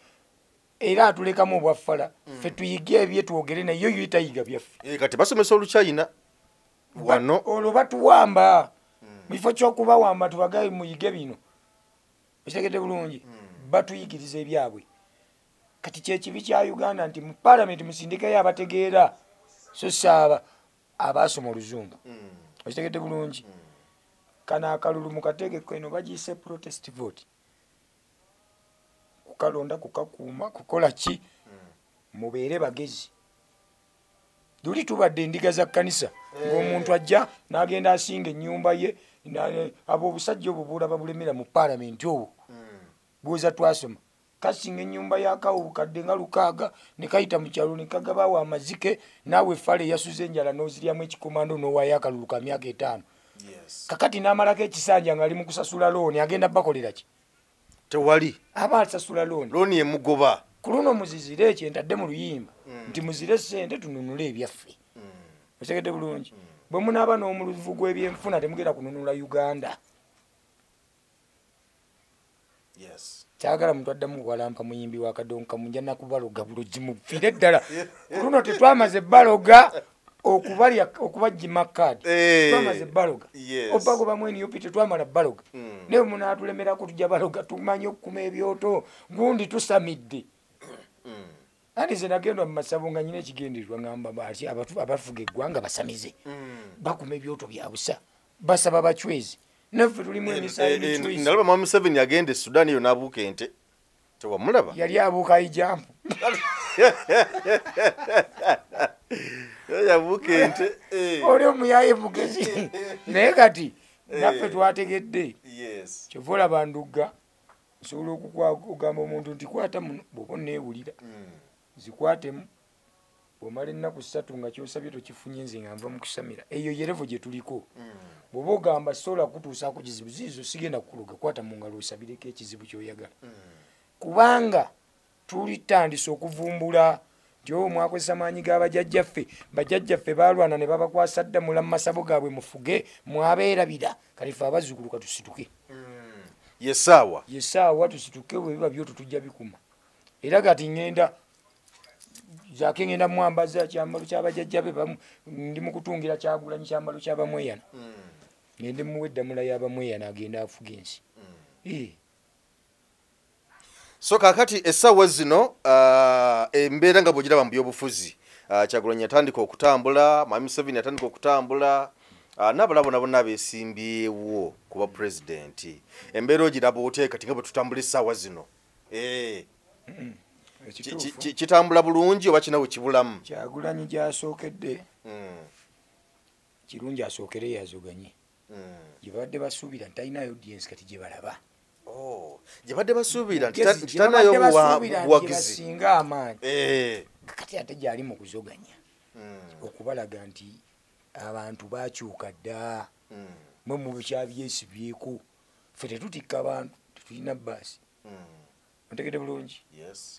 era atulekamu obwaffala ffe tuyige ebye twogere naye yo tayiga byaffe kati basomesa olukyayina wano olwo batuwamba bifo kyokubawamba tubagaye muyige bino ekitegedde bulungi batuyigiriza ebyabwe kati kyekibi kya Uganda nti mu palamenti musindikeyo abategeera so saaba abasoma oluzungu ekitegedde bulungi kana akalulu mu kategeko eno bagiyise protest vote kukalonda kukakuuma kukola ki mubeere bagezi duli tubadde endiga za kkanisa ng'omuntu ajja n'agenda asinga ennyumba ye ab'obusajja obwo bulaba bulemera mu palamenti obwo buweza twasoma kasinga ennyumba yakawo bukadde nga 6 ne kayita mu kyalo ne kagabaawo amazike naawe effale eyasuza enjala n'oziryamu ekikomando n'owaayo akalulu ka myaka 5 kakati n'amalako ekisanja ng'ali mu kusasula looni agenda bakolera ki tewali aba asasula looni emugoba ku luno muzizire ekyentadde mu luyimba nti muzire ssente tununule ebyaffe otegedde bulungi bwe munaaba n'omuluvu gw'ebyenfuna temugenda kununula Uganda kyagala muntu addamu bwalampa muyimbi wa kadonka munja nakubaloga bulujji mufiire ddala ku luno tetwamaze baloga okubajjima kaadi twamaze baloga obagobamu eniyopi tetwamala baloga naye munaatulemerako tujja baloga tumanyi okukuma ebyoto gundi tusamidde ati ze nagenda mu masabo nga nyina ekigendererwa ngamba bati abafuga eggwanga basamize bakuma ebyoto bya busa basaba bacwezi naffe tulimu emisayi nalaba mwami Museveni yagenda e Sudan eyo n'abuuka ente tewamulaba yali abuuka ijampu yabuuka ente oli omuyaye mugezi naye kati naffe twategedde kyova olaba ndugga nsobola okugamba omuntu nti kwata muno bw'oba neewulira zikwatemu bw'omala ennaku 3 nga kyosabye tokifunye nze nga nva mu kusamira eyo yerevo gye tuliko bw'oba ogamba sobola kutuusaako kizibu ziizo sigenda kukuloga kwata mu ngalo osabireko ekizibu ky'oyagala kubanga tulitandise okuvumbula nti mwakozesa maanyi g'abajjajjaffe bajjajjaffe baalwana ne babakwasa ddamula mu masabo gaabwe mufuge mwabeerabira kale ffe abazzukulu katusituke yesaawa tusituke bwe biba byoto tujja bikuma era kati ngenda zake ngenda mwambaza kyambalo ky'abajjajjabe bamu ndi mu kutungira Kyagulanyi kyambalo ky'abamweyana ngende muweddamula y'abamweyana agenda afuga ensi so kakati essaawa zino embeera nga bw'ogiraba mu byobufuzi Kyagulanyi yatandika okutambula mwami Museveni yatandika okutambula n'abalala bonna beesimbyewo kuba pulezidenti embeera ogiraba otya kati nga bwe tutambula essaawa zino kitambula bulungi oba kinawe kibulamu Kyagulanyi gy'asookedde kirungi asookere yazoganye gye babadde basuubira nti talinayo audience kati gye balaba gye badde basuubira nti talinayo buwagizi singa amaanyi kati ate gyali mu kuzoganya okubalaga nti abantu bakyuka dda mwe mu bukyabyesibyeko ffe tetutikka abantu tetulina baasi ontegedde bulungi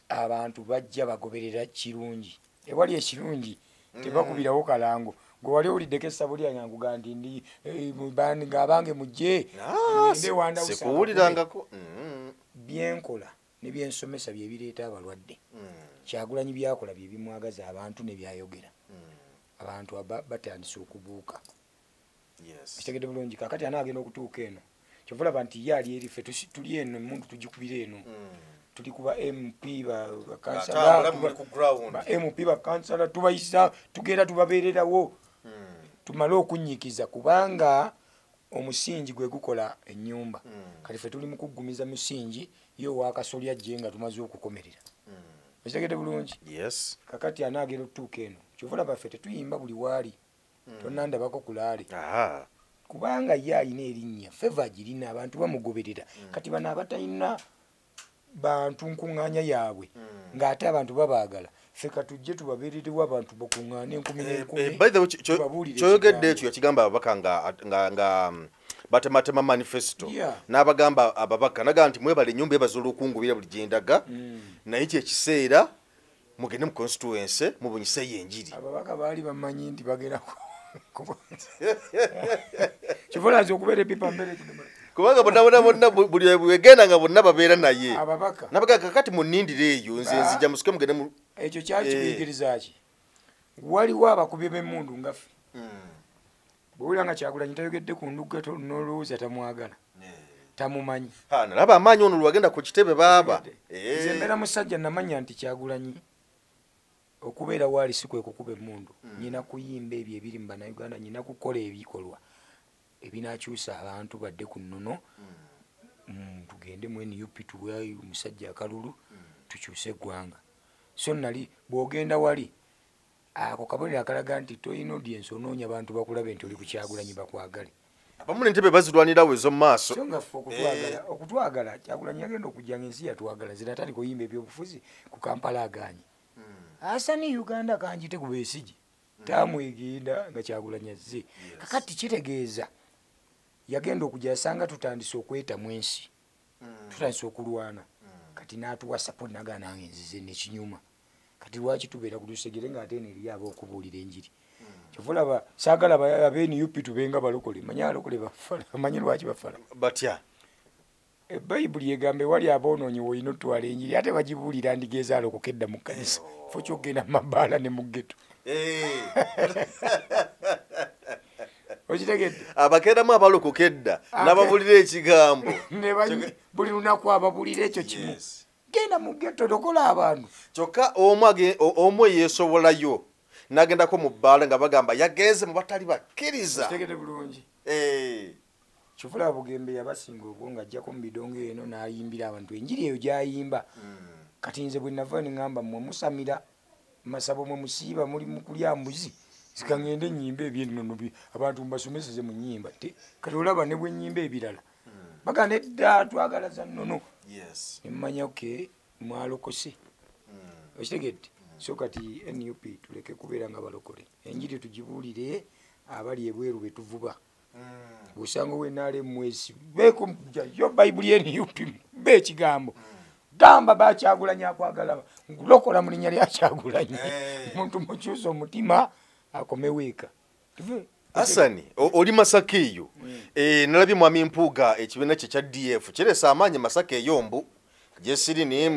abantu bajja bagoberera kirungi ewali ekirungi tebakubirawo kalango gwe wali owuliddeko essabo lyange nkuga nti ndi ng'abange mujje sikuwulirangako byenkola ne byensomesa bye bireeta abalwadde Kyagulanyi byakola bye bimwagaza abantu ne byayogera abantu batandise okubuuka kitegedde bulungi kakati anaagenda okutuuka eno kyova olaba nti ye ali eri ffe tuli eno emundu tugikubira eno tuli kuba MP ba Atambula mu ku ground. ba MP ba kansala tubayisa tugenda tubabeererawo tumale okunyikiza kubanga omusingi gwe gukola ennyumba kati ffe tuli mu kuggumiza musingi yo wakasolya jenga tumaze okukomerera ekitegeede bulungi Yes. kakati anaagera otuuka eno kyovula baffe tetuyimba buli waali tonandabako kulaale Aha. kubanga ye alina erinnya feva girina abantu bamugoberera kati bano abatalina bantu nkuŋŋaanya yaabwe ng'ate abantu babaagala ffe katujje tubabeererewo abantu bakuŋŋaane enkumi n'enkumi By the way, kyoyogedde ekyo yakigamba ababaka nga batematema manifesto Yeah. n'abagamba ababaka naga nti mwebale ennyumba ebaza olukungubira buli gyendaga naye kyekiseera mugende mu constituency mubunyiseyo enjiri. ababaka baali bamanyi nti bagerako kivulanze okubeera epipa mbere kubanga bonna buli wegenda nga bonna babeera naye ababaka nabaga kakati munindire eyo nze nzija musike mugende mu ekyo kyali kikuyigiriza ki waliwo abakubi b'emmundu ngaffe bwewulira nga Kyagulanyi tayogedde ku ndugga n'olowooza tamwagala tamumanyi nalaba amaanyi ono lwagenda ku kitebe baaba nze mbeera musajja namanya nti Kyagulanyi okubeera waali si kwe kukuba emmundu nyina kuyimba ebyo ebiri mu bannayuganda nyina kukola ebikolwa ebinakyusa abantu badde ku nnono tugende mu NUP tuwe omusajja akalulu tukyuse eggwanga so nali bw'ogenda wali ako kabonero akalaga nti toyina audience onoonya abantu bakulabe nti oli ku Kyagulanyi bakwagale abamu n'entebe bazirwanirawo ezo mu maaso so nga ffe okutwagala Kyagulanyi yagenda okujja ng'ensi yatwagala zira atali kuyimba ebyobufuzi ku Kampala aganye asani Uganda kanjite ku Besigye tamwegenda nga Kyagulanyi azze kakati kitegeeza yagenda okujja asanga tutandise okwetamu ensi tutandise okulwana kati n'atuwa support nagana nange nzize nekinyuma kati lwaki tubeera ku lusegere ng'ate neriyo ab'okubuulira enjiri kyovulaba saagala abe-NUP tubenga balokole manyi alokole bafala manyi lwaki bafala batya ebayibuli egamba ewali aboonoonyi woolina otwala enjiri ate bagibuulira ndigeeza alokoka edda mu kkanisa fo kyogenda mu mabaala ne mu ggeto okitegedde abakeeramu abalokoka edda n'ababulira ekigambo buli lunaku ababuulira ekyo kimu genda mu ggeto lokola abantu kyokka omu yeesobolayo n'agendako mu bbaala nga bagamba yagenze mu batali bakkiriza kitegedde bulungi kivula bugembe yabasinga obwonga ajjako mu bidongo eno n'ayimbira abantu enjiri eyo gyayimba kati nze bwe nava neŋŋamba mmwe musamira masabo mwe musiiba muli mu kulya mbuzi zikaŋŋende ennyimba ebyennono abantu mbasomeseze mu nnyimba kati olaba ne bwe nnyimba ebirala bagana edda twagala za nnono nemmanya ke mwalokose okitegedde so kati NUP tuleke kubeera nga balokole enjiri tugibuulire abali ebweru betuvuba bw'osanga wenaale mwesi yo bayibuli NUP be ekigambo gamba Bakyagulanyi akwagala ngulokola mu linnya lya Kyagulanyi omuntu mukyusa omutima akomewo eka Asani oli Masaka eyo nalabye mwami Mpuuga ekibiina kye kya DF kiresa amaanyi Masaka eyo mbu jesiri ni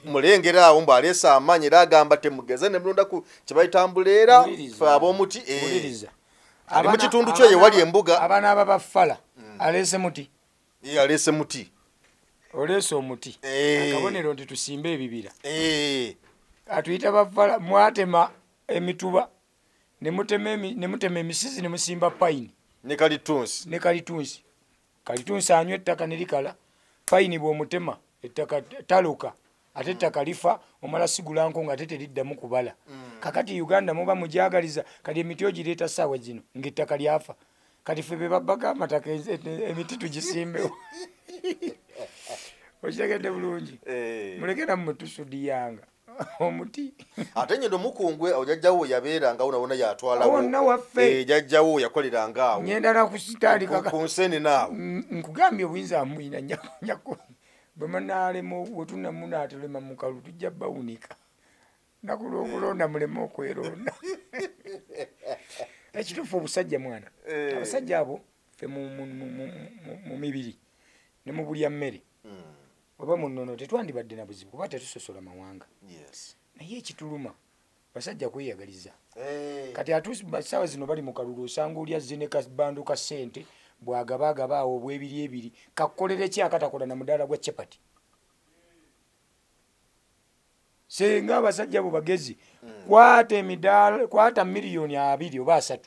mulengera awo mbu aleesa amaanyi era agamba temugeze ne mulonda ku kyebayitambuleera fe ab'omuti ali mu kitundu kyo yewali embuga abaana ababafala aleese muti aleese muti oleese omuti akabonero nti tusimbe ebibira atuyita bafala mwatema emituba ne mutema emisizi ne musimba payini ne kalitunsi kalitunsi anywa ettaka ne likala payini bw'omutema ettaka taloka ate ettaka lifa omala sigulanko nga ate teriddamu kubala kakati Uganda muba mujagaliza kati emiti ogireeta ssaawa zino ng'ettaka lyafa kati ffe be babbaga amataka emiti tugisimbewo okitegedde bulungi mulekera mmwe tusudiyanga omuti ate nyendo mukungwe ojajjawo yabeerangawo nawona yatwalawo wonna waffe jajjawo yakolera awo nyenda na kusitaalika ku nsene naawo nkugambye obuyinza amuyina nyako bwemanaalemu bwetunamunaatelema mukalu tujja bawunika nakulonda muleme okweronda ekituufu obusajja mwana abasajja abo ffe mu mibiri ne mu bulya mmere oba mu nnono tetwandibadde na buzibu kuba tetusosola mawanga naye ekituluma basajja kweyagaliza kati atuusi ssaawa zino bali mu kalulu osanga oli azze ne kabandu ka ssente bwagabagaba awo obwebiri ebiri kakolere ki akatakola na mudaala gwa chapati senga abasajja bo bagezi kwata miliyoni 2 oba 3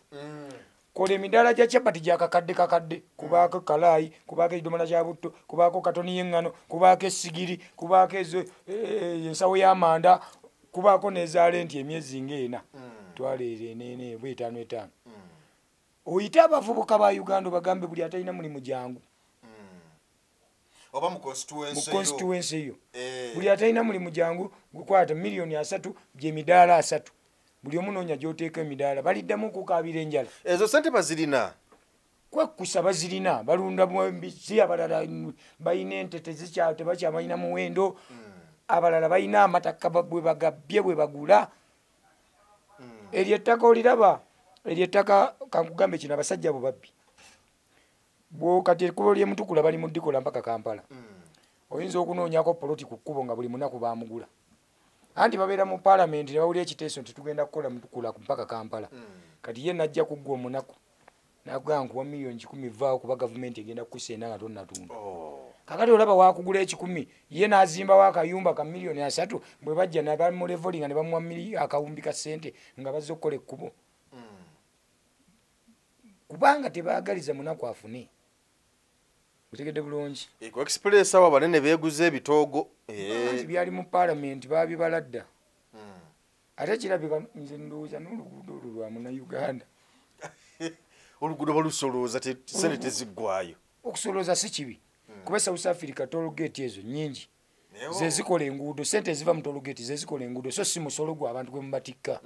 kola emidaala gya chapati gyakakadde kakadde kubaako kalaayi kubaako ekidomola kya butto kubaako katoni y'eŋŋano kubaako essigiri kubaako ezo ensawo y'amanda kubaako nezaala enti emyezi ng'ena twaleera enene bwe 5 oyite abavubuka ba Uganda bagambe buli atalina mulimu jangu oba mu constituency eyo buli atalina mulimu jangu gukwata miliyoni 3 gy'emidaala 3 buli omu noonya gy'oteeka emidaala baliddamu okukaabira enjala ezo sente bazirina kwekkusa bazirina balunda mbisi abalala balina ente tebakyamalina muwendo abalala balina amataka bwe bagabbye bwe bagula eryo ettaka oliraba eryo ettaka kankugambe kino abasajja abo babbi kati ekkubo ly'emutukula bali mu ddikola mpaka Kampala oyinza okunoonyako poloti ku kkubo nga buli munaku baamugula anti babeera mu paalamenti ne bawulira ekiteeso nti tugenda kukola mutukula mpaka Kampala kati ye najja kuggwa omunaku nakugamba nkuwa miliyoni 10 vaawo kuba gavumenti egenda kukuseena nga tonnatunda kakati olaba wakugula 10 ye n'azimbawo akayumba ka miliyoni 3 bwe bajja nabamulevolinga ne bamuwa akawumbi ka ssente nga bazze okukola ekkubo kubanga tebaagaliza munaku afune utegedde bulungi ku express awo abanene beeguze ebitoogo byali mu paalamenti baabibaladda ate kirabika nze ndowooza n'oluguudo olwo lwa Munnayuganda oluguudo balusolooza sente teziggwayo okusolooza si kibi kuba South Africa tollgate ezo nnyingi zezikola enguudo sente eziva mu tollgate zezikola enguudo so si musolo gwa abantu gwe mubatikka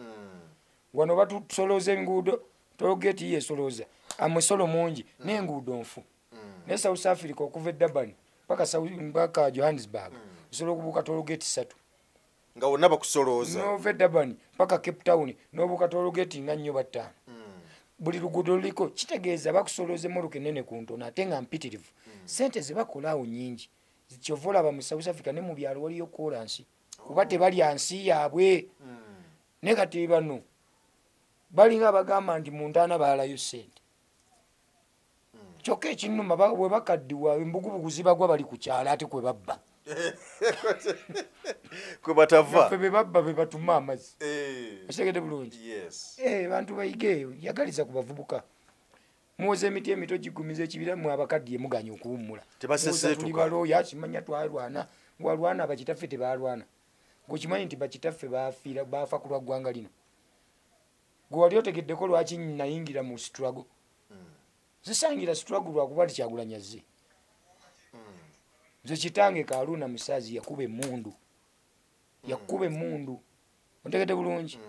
wano batusolooza enguudo tollgate yesolooza amusolo mungi n'enguudo nfu ne South Africa okuva Durban mpaka Johannesburg osobola okubuuka tollgate 3 nga wonna bakusolooza n'ova Durban mpaka Cape Town n'obuuka tollgate nga 4 5 buli luguudo luliko kitegeeza bakusoloozemu olukenene ku ntono ate nga mpitirivu sente zebakolaawo nnyingi kyova olaba mu South Africa ne mu byalo waliyo kolansi kuba tebalya nsi yaabwe ne kati bano balinga bagamba nti mu ntaana baalayo sente kyokka ekinnuma bwe bakaddiwa embugubugu zibagwa bali ku kyalo ate kwe babba kwe batava be babba be batuma amazzi okitegedde bulungi bantu bayige yagaliza ku bavubuka muwoza emiti emito gigumiza ekibira mu abakaddiye muganya okuwummula tuli balooya kimanya twalwana walwana abakitaffe tebalwana gwekimanyi nti bakitaffe baafa ku lwa ggwanga lino gwe wali otegeddeko lwaki nayingira mu struggle zisangira struggle lwakuba tikyagulanya zze nze kitange Kaluuna Musaazi yakuba emmundu ontegedde bulungi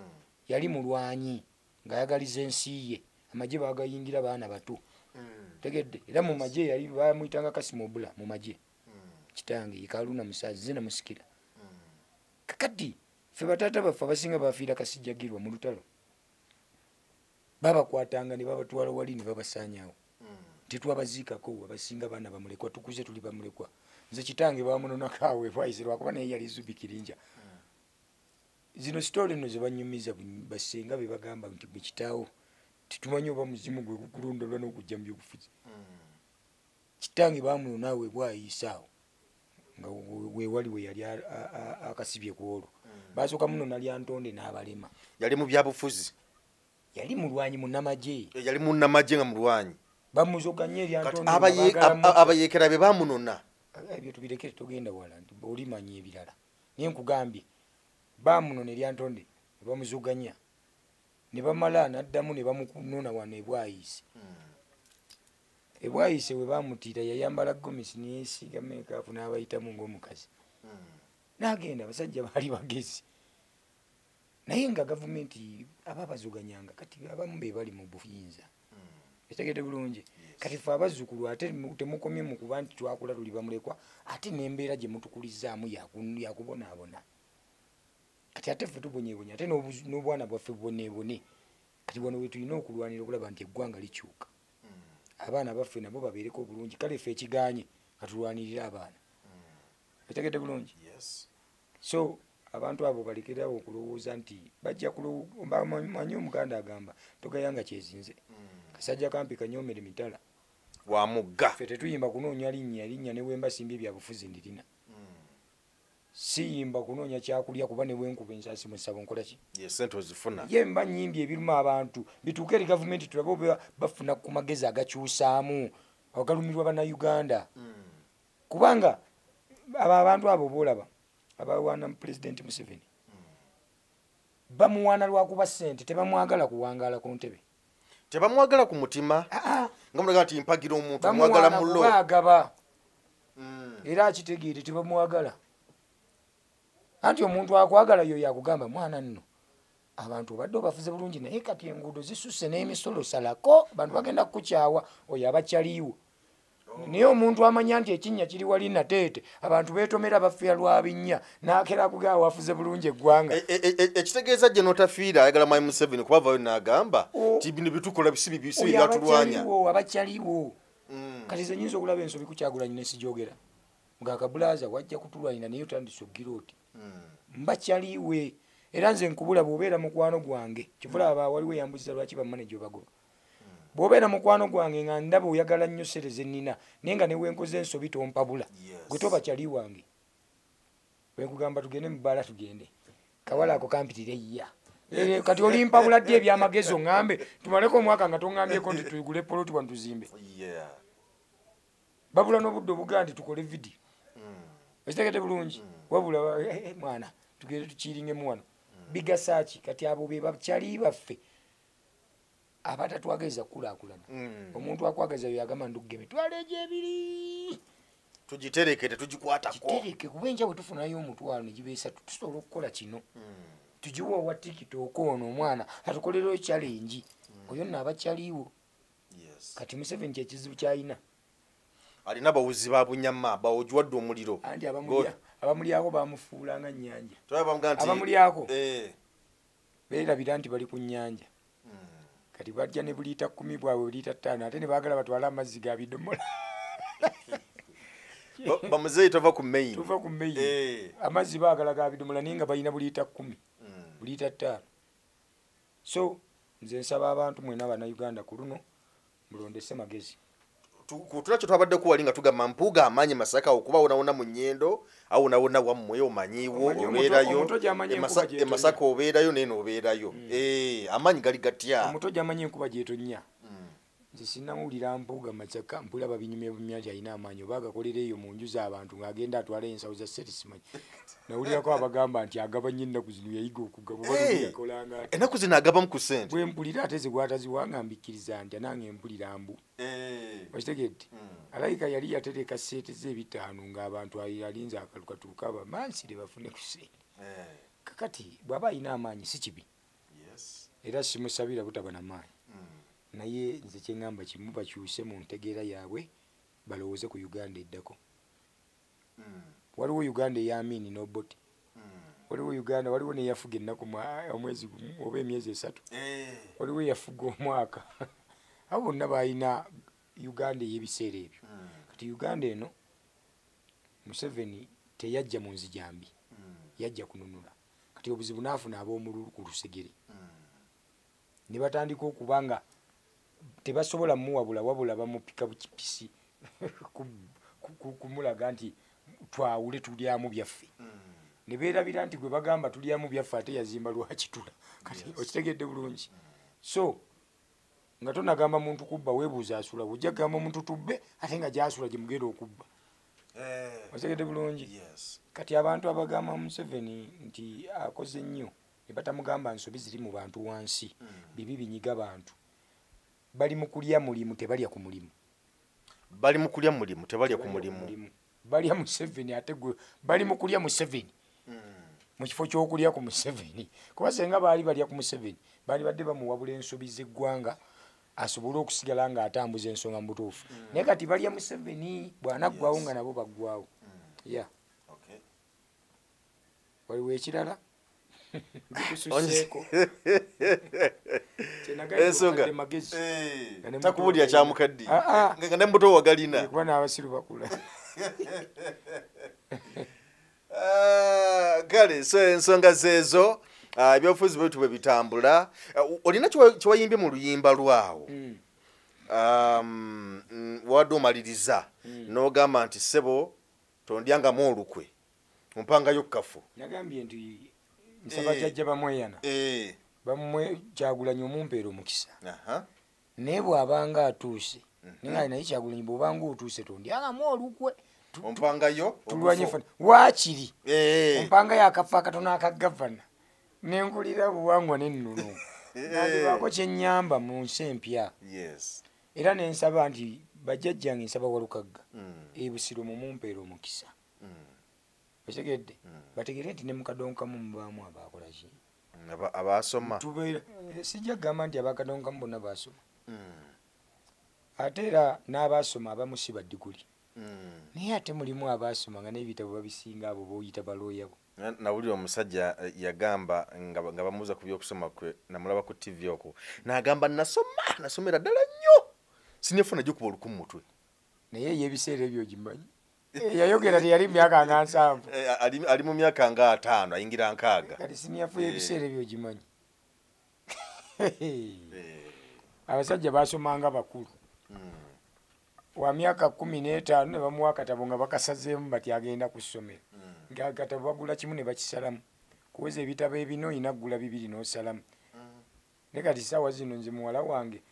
yali mulwanyi ng'ayagaliza ensi ye amagye bagayingira baana bato tegedde era mu magye yali bamuyitanga Kasimobula mu magye kitange Kaluuna Musaazi ze namusikira kakati ffe bataata baffe abasinga bafiira Kasijjagirwa mu lutalo babakwatanga ne babatwala wali ne babasaanyaawo tetwabaziikako abasinga baana bamulekwa tukuze tuli bamulekwa nze kitange bamunonako awo ebwayise lwakuba naye yali Zubi Kirinja zino sitole nno ze banyumiza basenga be bagamba nti bwe kitaawo titumanyi oba muzimu gwe gukulondolwa n'okujja mu byobufuzi kitange bamunona awo ebwayise awo nga wewali we yali akasibye ku olwo basooka munona lyantonde n'abalema yali mu byabufuzi yali mulwanyi munnamagye yali munnamagye nga mulwanyi bamuzoganye eryantonde abayeekera be bamunona ebyo tubirekere togenda wala nti olimanya ebirala naye nkugambye bamunona eryantonde ne bamuzoganya ne bamala n'addamu ne bamunona wano ebwayise ebwayise we bamutiira yayambala gomesi neyesiiga meekaafu n'abayitamu ng'omukazi n'agenda abasajja baali bagezi naye nga gavumenti ababazoganyanga kati abamu be bali mu buyinza etegedde bulungi kati ffe abazzukulu ate temukomye mu kuba nti twakula tuli bamulekwa ate n'embeera gye mutukulizaamu yakubonaabona kati ate ffe tubonyebonya ate n'obwana bwaffe bubonebone kati wano we tulina okulwanira okulaba nti eggwanga likyuka abaana baffe nabo babeereko obulungi kale ffe ekiganye katulwanirira abaana etegedde bulungi so abantu abo balekerawo okulowooza nti bajja manyi Omuganda agamba togayanga kyezinze kasajja kampi kanyoomere mitala wa mugga ffe tetuyimba kunoonya linnya ne wemba simbi ebyabufuzi ndirina siyimba kunoonya kyakulya kuba ne bwenkuba ensaasi mu ssabo nkola ki sente ozifuna ye mba nnyimbi ebiruma abantu bituuke eri gavumenti tulabe oba bafuna ku magezi agakyusaamu agalumirwa bannayuganda kubanga abantu abo boolaba abawaana pulezidenti Museveni bamuwaana lwakuba ssente tebamwagala kuwangaala ku ntebe tebamwagala ku mutima nga mulaga nti mpagira omuntu amwagala mulo baagaba era akitegeere tebamwagala anti omuntu akwagala yo yakugamba mwana nno abantu obadde obafuze bulungi naye kati enguudo zisusse n'emisolo salako abantu bagenda kukukyawa oyo abakyaliiwo naye omuntu amanya nti ekinnya kiri wali nateete abantu beetomera bafiira lwa binnya n'akera kugaba wafuze bulungi eggwanga ekitegeeza gye n'otafiira ayagala Mwami Museveni kuba avayo n'agamba ti bino bitukola bisi byatulwanya abakyaliwo kati ze nyinza okulaba ensobi Kukyagulanyi nesijogera ng'akabulaza wajja kutulwanyina naye otandise okugira oti mbakyaliwe era nze nkubula bw'obeera mukwano gwange kivulaba waliwo eyambuziza lwaki bamaneja obagoba bw'obeera mukwano gwange nga ndaba oyagala nnyo ssere ze nnina naye nga newenkoze ensobi tompabula gwe tobakyali wange wenkugamba tugende mu bbaala tugende kawala ako kampitire ya kati olimpabula ddi ebyamagezi oŋŋambe tumaleko omwaka nga toŋŋambyeko nti tugule poloti wano tuzimbe babula n'obudde obugaa nti tukole vidiyo ekitegete bulungi wabula mwana tugende tukiringemu wano bigasaaki kati abo be bakyali baffe abatatwageza kulaakulana omuntu akwagaza yagamba ndugge emitwalo egy'ebiri tugiterekete tugikwatako gitereke kuba enja bwe tufunayo omutwalo ne giba esatu tusobola okukola kino tugiwa owa tikitooko ono omwana atukolereyo challenge oyo nno abakyaliwo kati Museveni kyekizibu kyalina alina bawuzi ba bunyama bawogiwadde omuliro anti abamulyako bamufuulanga nnyanja abamulyako beerabira nti bali ku nnyanja kati bajja ne buliita 10 bwabwe buliita 5 ate ne baagala batwale amazzi ga bidomola bamuzeeyi tova ku main amazzi baagala ga bidomola naye nga balina buliita 10 buliita 5 so nze nsaba abantu mwena Abannayuganda ku luno mulondese magezi kutulakyo twabadde kuwali nga tugamba Mpuuga amaanyi Masaka okuba wonawona mu nnyendo awo wonawona wammwe omanyiwo obeerayo Masaka obeerayo naye n'obeerayo amaanyi gali gatya omuto gy'amanyi enkuba gyetonya nze sinnawulira Mpuuga Masaka mpulira babinyumya bumya nti alina amaanyi oba agakolera eyo mu nju z'abantu ng'agenda atwala ensawo za seti simanyi nawulirako abagamba nti agabanya ennaku zino yayiga okugaba yakolanga ennaku zino agabamu ku ssente bwe mpulira ate ze gwataziwanga mbikkiriza nti nange mpulira mbu okitegedde alayika yali yatereka sente ze 5 ng'abantu alinze akalukatuuka abamansire bafune ku ssente kakati bw'aba alina amaanyi si kibi era simusabira butaba n'amaanyi naye nze kyeŋŋamba kimu bakyuse mu ntegeera yaabwe balowooze ku Uganda eddako waliwo Uganda ey'Amini n'Obote waliwo Uganda waliwo neyafuga ennaku omwezi gumu oba emyezi 3 waliwo eyafuga omwaka abo bonna balina Uganda ey'ebiseera ebyo kati Uganda eno Museveni teyajja mu nzijambi yajja kununula kati obuzibu naafuna ab'omululu ku lusegere ne batandika okuba nga tebasobola muwabula wabula bamupika bukipisi kumulaga nti twawule tulyamu byaffe ne beerabira nti gwe bagamba tulyamu byaffe ate yazimba lwakitula kati okitegedde bulungi so nga tonagamba muntu kubba weebuuza asula ojja kugamba omuntu tubbe ate nga gyasula gye mugenda okubba okitegedde bulungi kati abantu abagamba Museveni nti akoze nnyo ne batamugamba nsobi ziri mu bantu wansi bibi binyiga bantu bali mu kulya mulimu tebalya ku mulimu bali mu kulya mulimu tebalya ku mulimu balya Museveni ate gwe bali mu kulya Museveni mu kifo ky'okulya ku Museveni kuba senga baali balya ku Museveni baali badde bamuwabula ensobi z'eggwanga asobole okusigala nga atambuza ensonga mu butuufu naye kati balya Museveni bw'anaggwawo nga nabo baggwawo waliwo ekirala bikususeeko ensonga takubulya kyamukaddi nga ne mbuto wagalina kuba n'abasiru bakula kale so ensonga zeezo ebyobufuzi bwetu bwe bitambula olina kyewayimbye mu luyimba lwawo wadde omaliriza n'ogamba nti ssebo tondyangamu olukwe ompangayo kafu. Nagambye nti nsaba jjajja bamweyana bamwe Kyagulanyi omumpeera omukisa naye bw'abanga atuuse naye Kyagulanyi bw'obanga otuuse tondyangamu olukwe ompangayo tulwanye fana waakiri ompangayo akafu akatono aka gavana nenkulira buwangwa n'ennono nandibaako kyennyamba mu nsi empya era nensaba nti bajjajjange nsaba Walukagga ebusiro mumumpeera omukisa otegedde bategere nti ne mukadonkamu mubaamu abakolaki abasoma sijja kugamba nti abakadonkamu bonna basoma ate era n'abasoma abamu si baddiguli naye ate mulimu abasoma nga n'ebitabo babisinga abo boyita balooya bo. Nawulira omusajja yagamba nga bamuuza ku byokusoma kwe namulaba ku TV okwo n'agamba nasomera ddala nnyo sinefuna gyo kuba olukumu mutwe naye yebiseera ebyo gimanyi yayogera teyali myaka nga 7 ali mu myaka nga 5 ayingira 6 kati siniyafu ebiseera ebyo gimanyi abasajja basomanga bakulu wa myaka 15 ne bamuwa akatabo nga bakasazeemu bati agenda ku ssomero ng'akatabo bagula kimu ne bakisalamu kuweza ebitabo ebino ina gula 2 n'osalamu ne kati ssaawa zino nze muwala wange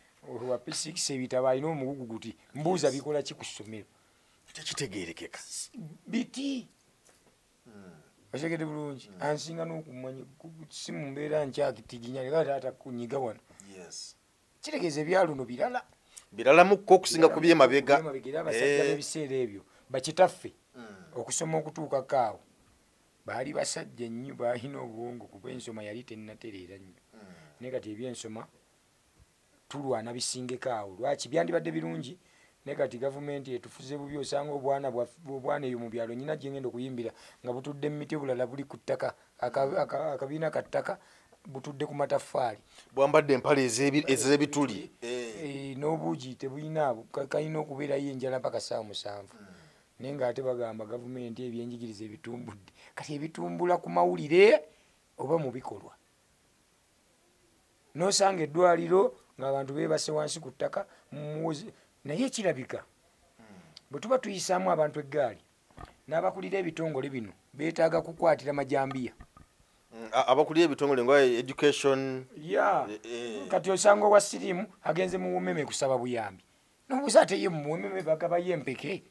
wa P6 ebitabo alina omugugu guti mbuuza bikola ki ku ssomero tekitegeerekeka biti otegedde bulungi ansinga n'okumanya si mu mbeera nkyakitiginya ne kati ata kunyiga wano kitegeeza ebyaluno biralamuko okusinga ku byemabega abasajja b'ebiseera ebyo bakitaffe okusoma okutuuka kaawo baali basajja nnyo balina obwongo kuba ensoma yali tennatereera nnyo naye kati ebyensoma tulwana bisingeko awo lwaki byandibadde birungi naye kati gavumenti etufuze bubi osanga obwana eyo mu byalo nyina gye ngenda okuyimbira nga butudde mu miti bulala buli ku ttaka akabiina ka ttaka butudde ku mataffaali bwambadde empale ez'ebituli n'obuugi tebulina kalina okubeerayo enjala mpaka 7 naye ng'ate bagamba gavumenti ebyenjigiriza ebitumbudde kati ebitumbula ku mawulire oba mu bikolwa n'osanga eddwaliro ng'abantu beebase wansi ku ttaka naye kirabika bwe tuba tuyisaamu abantu eggaali n'abakulira ebitongole bino beetaaga kukwatira majambiya abakulira ebitongole nga education kati osanga owa siriimu agenze mu bumeme kusaba buyambi nobuuza ate ye mu bumeme bagabayo empeke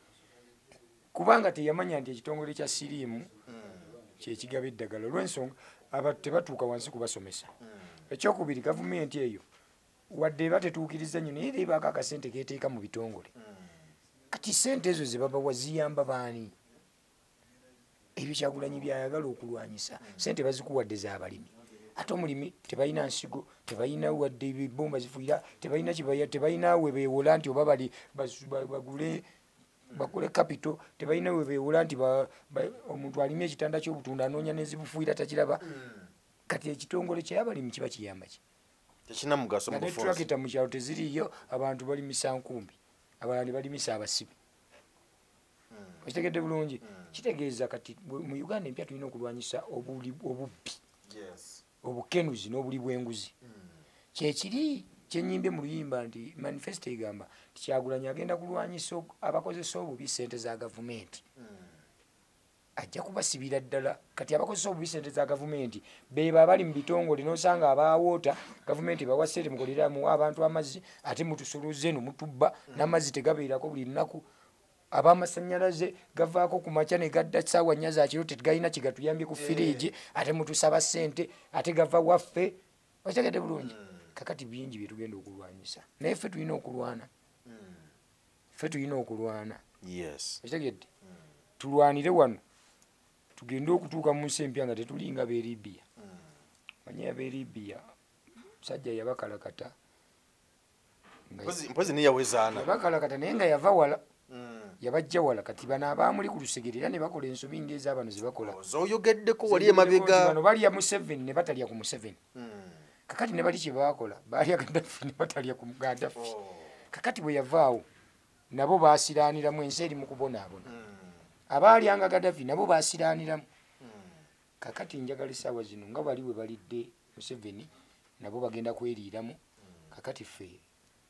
kubanga teyamanya nti ekitongole kya siriimu kyekigaba eddagala olw'ensonga abantu tebatuuka wansi kubasomesa ekyokubiri gavumenti eyo wadde eba tetuukiriza nnyo naye ebaako akasente keeteeka mu bitongole kati sente ezo ze babawa ziyamba baani ebyo Kyagulanyi byayagala okulwanyisa sente bazikuwadde z'abalimi ate omulimi tebalina nsigo tebalina wadde ebibomba zifuira tebalina kibaya tebalina we beewola nti oba bali bakule kapito tebalina we beewola nti omuntu alime ekitanda ky'obutunda anoonya n'ezibufuira takiraba kati ekitongole ky'abalimi kiba kiyamba ki tekina mugaso mu bufunzi netulakita mu kyalo teziriyo abantu balimisa nkumbi abalala ne balimisa abasibe okitegedde bulungi kitegeeza kati mu Uganda empya tulina okulwanyisa obubbi obukenuzi n'obuli bw'enguzi kyekiri kyenyimbye mu luyimba nti manifesto egamba nti Kyagulanyi agenda kulwanyisa abakozesa obubi sente za gavumenti ajja kubasibira ddala kati abakozesa obubi sente za gavumenti beba abali mu bitongole n'osanga abawoota gavumenti bawa sente mukolera muwa abantu amazzi ate mutusuluze no mutubba n'amazzi tegabeerako buli lunaku ab'amasannyalaze gavaako ku makya ne gadda ssaawa 4 za kiro tegalina kigatuyambye ku firiji ate mutusaba sente ate gava waffe okitegedde bulungi kakati bingi bye tugenda okulwanyisa naye ffe tulina okulwana okitegedde tulwanire wano tugende okutuuka mu nsi empya nga tetulinga b'e Libya manya b'e Libya musajja yabakalakata mpozi niyawezaana yabakalakata naye nga yava wala yabajja wala kati bano abaamuli ku lusegere era ne bakola ensobi ng'ezabano ze bakola zoyogeddeko wali emabega bano balya Museveni ne batalya ku Museveni kakati ne bali kye bakola balya Gaddafi ne batalya ku Gaddafi kakati bwe yavaawo nabo baasiraaniramu ensi eri mu kubonaabona abaalyanga Gaddafi nabo baasiraaniramu kakati njagala essaawa zino nga bali we balidde Museveni nabo bagenda kweriiramu kakati ffe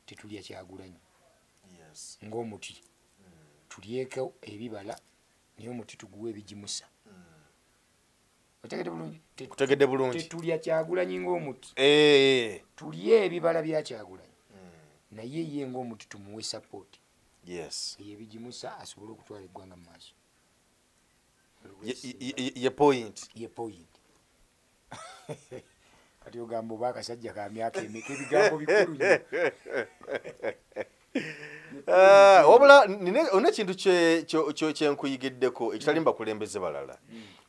tetulya Kyagulanyi Yes. ng'omuti tulyeko ebibala naye omuti tuguwa ebigimusa. Kutegedde bulungi. Tetulya Kyagulanyi ng'omuti. Tulye ebibala bya Kyagulanyi naye ye ng'omuti tumuwe support. Yes. Ebigimusa asobole okutwala eggwanga mu maaso. Ye point. Ye point. Kati ogamba oba akasajja ka myaka emeka ebigambo bikulu nnyo. Wabula one kintu kyenkuyiggiddeko ekitali mbakulembeze balala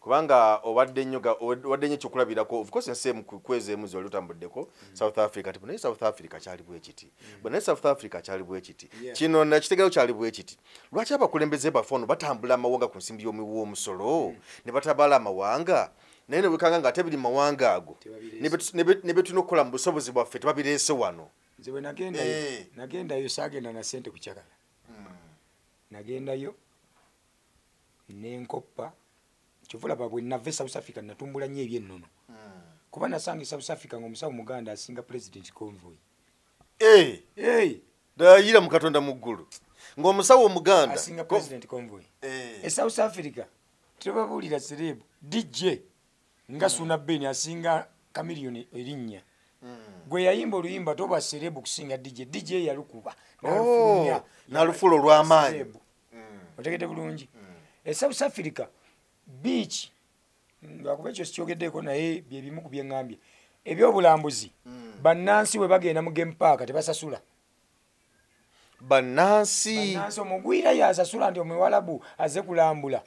kubanga obadde nnyo kyokulabirako of course ensi kwezi emu zoli otambuddeko South Africa ti naye South Africa kyali bwekiti naye South Africa kyali bwekiti kino nakitegeero kyali bwekiti lwaki abakulembeze bafono batambula amawanga ku nsimbi y'omuwu omusolo ne batabala amawanga naye ne bwekanga nga ate biri mawanga ago ne betulina okukola mu busobozi bwaffe tebabireese wano. Nze bwe nagendayo saagenda na ssente ku kyagala. Nagendayo nenkoppa kyovulaba bwe nava South Africa natumbula nnyo ebyennono kuba nasanga South Africa ng'omusawo Muganda asinga President Convoy. Dayira mu Katonda mu ggulu ng'omusawo Omuganda asinga President Convoy. South Africa tebabuulira celeb DJ nga Suna Ben asinga Chameleone erinnya. Gwe yayimba oluyimba toba celeb kusinga DJ yalukuba nalufulo lw'amaanyi. Otegedde bulungi. South Africa beach ngakuba ekyo sikyogeddeko naye bye bimu ku byeŋŋambye ebyobulambuzi bannansi we bagenda mu game park tebasasula. Bannansi omugwira yasasula nti Omuwarabu aze kulambula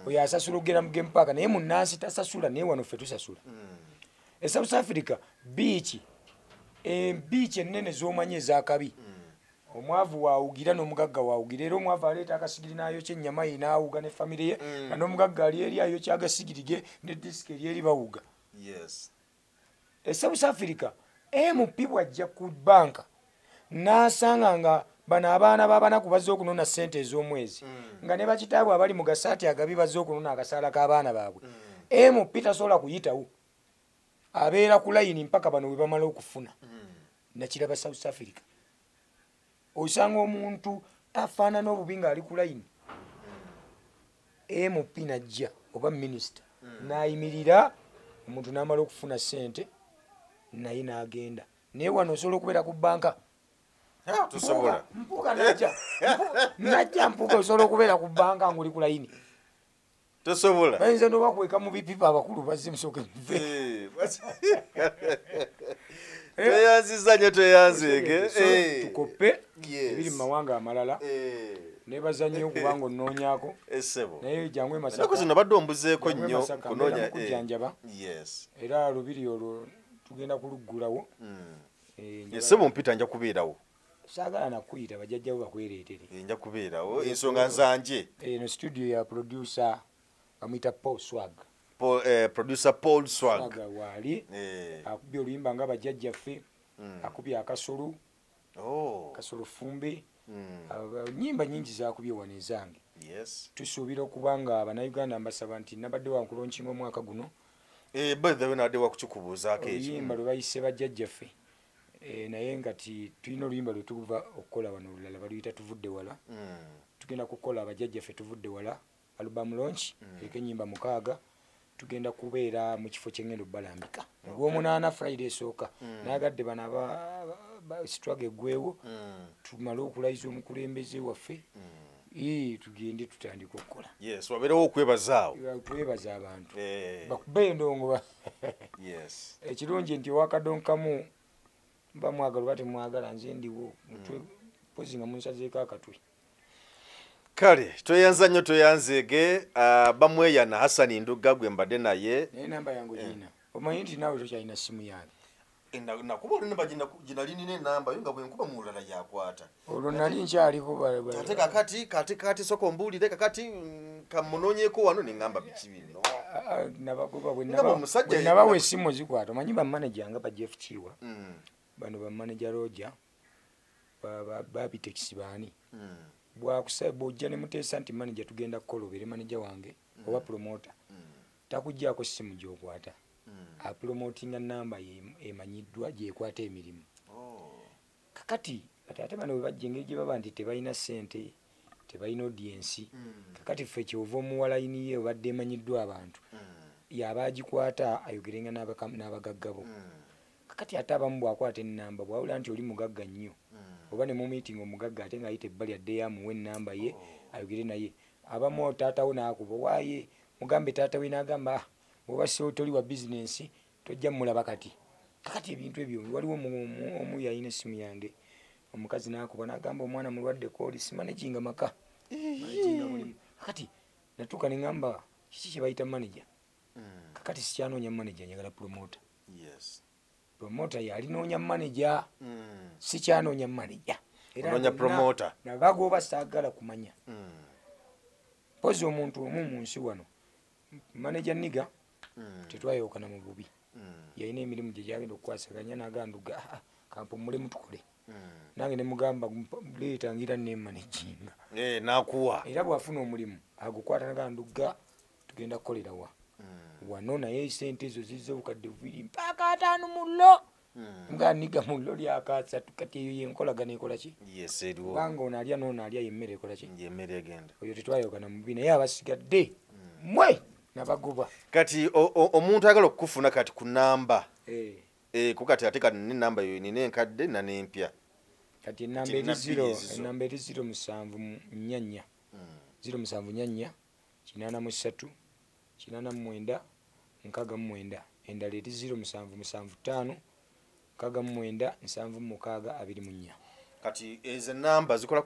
oyo asasula okugenda mu game park naye munnansi tasasula naye wano ffe tusasula. South Africa beach ennene z'omanyi ez'akabi omwavu waawugira n'omugagga waawugira era omwavu aleeta akasigiri n'ayokya ennyama ye n'awuga ne famire ye nga n'omugagga ali eri ayokya agasigiri ge ne disiki eri eri bawuga. South Africa MP bw'ajja ku banka n'asanga nga bano abaana b'abanaku bazze okunona ssente ez'omwezi nga ne bakitaabwe abali mu gasaati agabi bazze okunona akasaala k'abaana baabwe MP tasobola kuyitawo abeera ku layini mpaka bano we bamala okufuna. Nakiraba South Africa osanga omuntu afaanana obubi ng'ali ku layini MP najja oba minisita n'ayimirira omuntu n'amala okufuna ssente naye n'agenda naye wano osobola okubeera ku banka mpuuga najja mpuuga osobola okubeera ku banka ng'oli ku layini tosobola bayinza n'obakweka mu bipipa abakulu bazze musooke muve. Tweyanziza nnyo tweyanzeege tukoppe ebiri mu mawanga amalala nebaza nnyo okubanga onnoonyako naye jangu Masaka zino badde ombuzeeko nnyo kunoonya kujjanjaba era lubiri olwo tugenda kuluggulawo. Ssebo mpita nja kubeerawo saagala nakuyita bajjajjawo bakwereetere nja kubeerawo ensonga nzanje eno studio ya producer bamuyita Paul Swag. Producer Paul Swag waali akubye oluyimba nga bajjajjaffe akubye akasolo kasolo fumbe nyimba nyingi zakubye wano ezange. Tusuubira okuba nga Abannayuganda mbasaba nti nabadde wankulonkinga omwaka guno badde nadde wakukikubuuzaako ekyo oluyimba lwe bayise bajjajjaffe naye nga tulina oluyimba lwe tuva okukola wano olulala baluyita tuvudde wala. Tugenda kukola abajjajjaffe tuvudde wala album launch eriko ennyimba 6 tugenda kubeera mu kifo kyengendo balambika Ogw'omunaana Friday esooka nagadde bano struggle eggweewo tumale okulayiza omukulembeze waffe tugende tutandika okukola. Wabeerewo okwebazaawo twebaza abantu bakube endongo. Ekirungi nti owakadonkamu mba mwagala oba temwagala nze ndiwo pozi nga munsazeeko akatwe. Kale tweyanza nnyo tweyanzeege bamweyana Hassan Nduga gwe mbadde naye namba yangu gina omanyi nti naawe tokyalina simu yange nakuba olunamba ginalinina enamba yo nga bwenkuba mu lulala yakwata olwo nali nkyaliko ate kakati soko mbuulire kakati kamunoonyeeko wano neŋŋamba biki bino nabagoba bwe nabawa essimu zikwata omanyi bamanaja nga Jeff Kiwa bano bamanaja Roger babitekisi baani bwakusaba bw'ojja ne muteesa nti manager tugenda kukola obeere manager wange oba promoter takuggyako ssimu gy'okwata apromotinga namba emanyiddwa gyekwata emirimu kakati kati ate bano webajja engeri gye baba nti tebalina ssente tebalina audiensi kakati ffe kyova omuwa layini ye obadde emanyiddwa abantu yaba agikwata ayogerenga n'abagaggabo kakati ate abamu bwakwata ennamba bwawula nti oli mugagga nnyo oba ne mu meeting omugagga ate ng'ayita ebbali addeyo amuwe ennamba ye ayogere naye abamu taatawo n'akuba waaye mugambe taatawe n'agamba bw'oba toli wa bizinensi tojja mulaba kati kakati ebintu ebyo waliwo omu yalina essimu yange omukazi n'akuba n'agamba omwana mulwadde kooli simanaginga maka managinga mulimu kakati natuuka ne ŋŋamba kiki kye bayita manager kakati sikyanoonya manager njagala promota promota yalinoonya manager sikyanoonya manager era nabagoba saagala kumanya pozi omuntu omu mu nsi wano manager niga tetwayookana mu bubi yalina emirimu gye gyagenda okukwasaganya n'aganduga kampumulemu tukole nange ne mugamba leetangira nemanaginga nakuwa era bwafuna omulimu agukwata naganduga tugenda kukolera wano naye sente ezo zizza obukadde bubiri mpaka 5 mullo nga niga mullo lyakasa kati eyo yenkolagana ekola ki kubanga ono alya n'ono alya yemmere ekola ki oyo tetwayogana mubi naye abasigadde mwe nabagoba kati omuntu ayagala okukufuna kati ku namba kukati ate kati n'ennamba yo nina enkadde na n'empya kati ennamba eri 07 nyanya 83 89 69 endala eri 0775 69 76 kati ezo namba zikola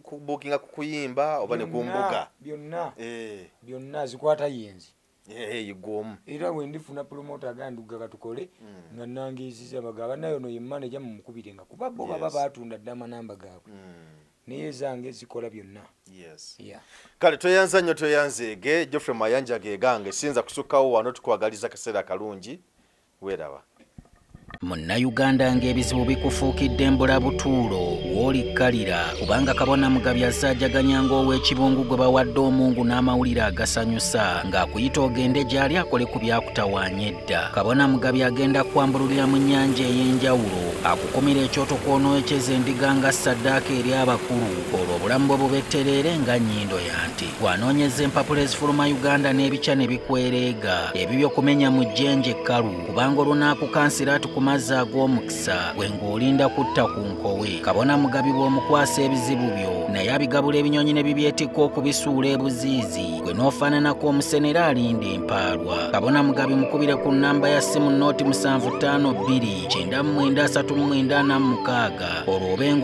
kubukinga kukuyimba oba ne kumbuga byonna zikwata yenzi yigomu era wendifuna promota aganduga katukole nga nangeziza bagaba nayo no yemanager mumukubirenga kuba bo baba batunda ddama namba gaabwe naye zange zikola byonna kale toyanza nnyo toyanzeege Geoffrey Mayanja gegange sinza kusukkawo wano tukwagaliza kaseera kalungi weeraba Munnayuganda ng'ebizibu bikufuukidde mbulabutuulo w'olikkalira kubanga Kabona Mugabi azajjaganya ng'ow'ekibungu gwe bawadde omungu n'amawulire agasanyusa ng'akuyita ogende gy'ali akole ku byakutawaanya edda. Kabona Mugabi agenda kwambululira mu nnyanja ey'enjawulo akukumira ekyoto kw'onooyekeza endiga nga ssaddaaka eri abakulu olwo obulamu bwe bubettereere nga nnyindo ya nti bw'anoonyeza empapula ezifuluma Uganda n'ebica ne bikwereega ebibyo kumenya mu jjenje ekkalu kubanga olunaakukansira mazzi ag'omukisa gwe ng'olinda kutta ku nkowe. Kabona Mugabi bw'omukwasa ebizibu byo naye abigabula ebinyonyi ne bibyetikka okubisuula ebuziizi gwe n'ofaananako omusenera alinda empaalwa. Kabona Mugabi mukubire ku nnamba ya ssimu nooti 7529 9946 olwo obenga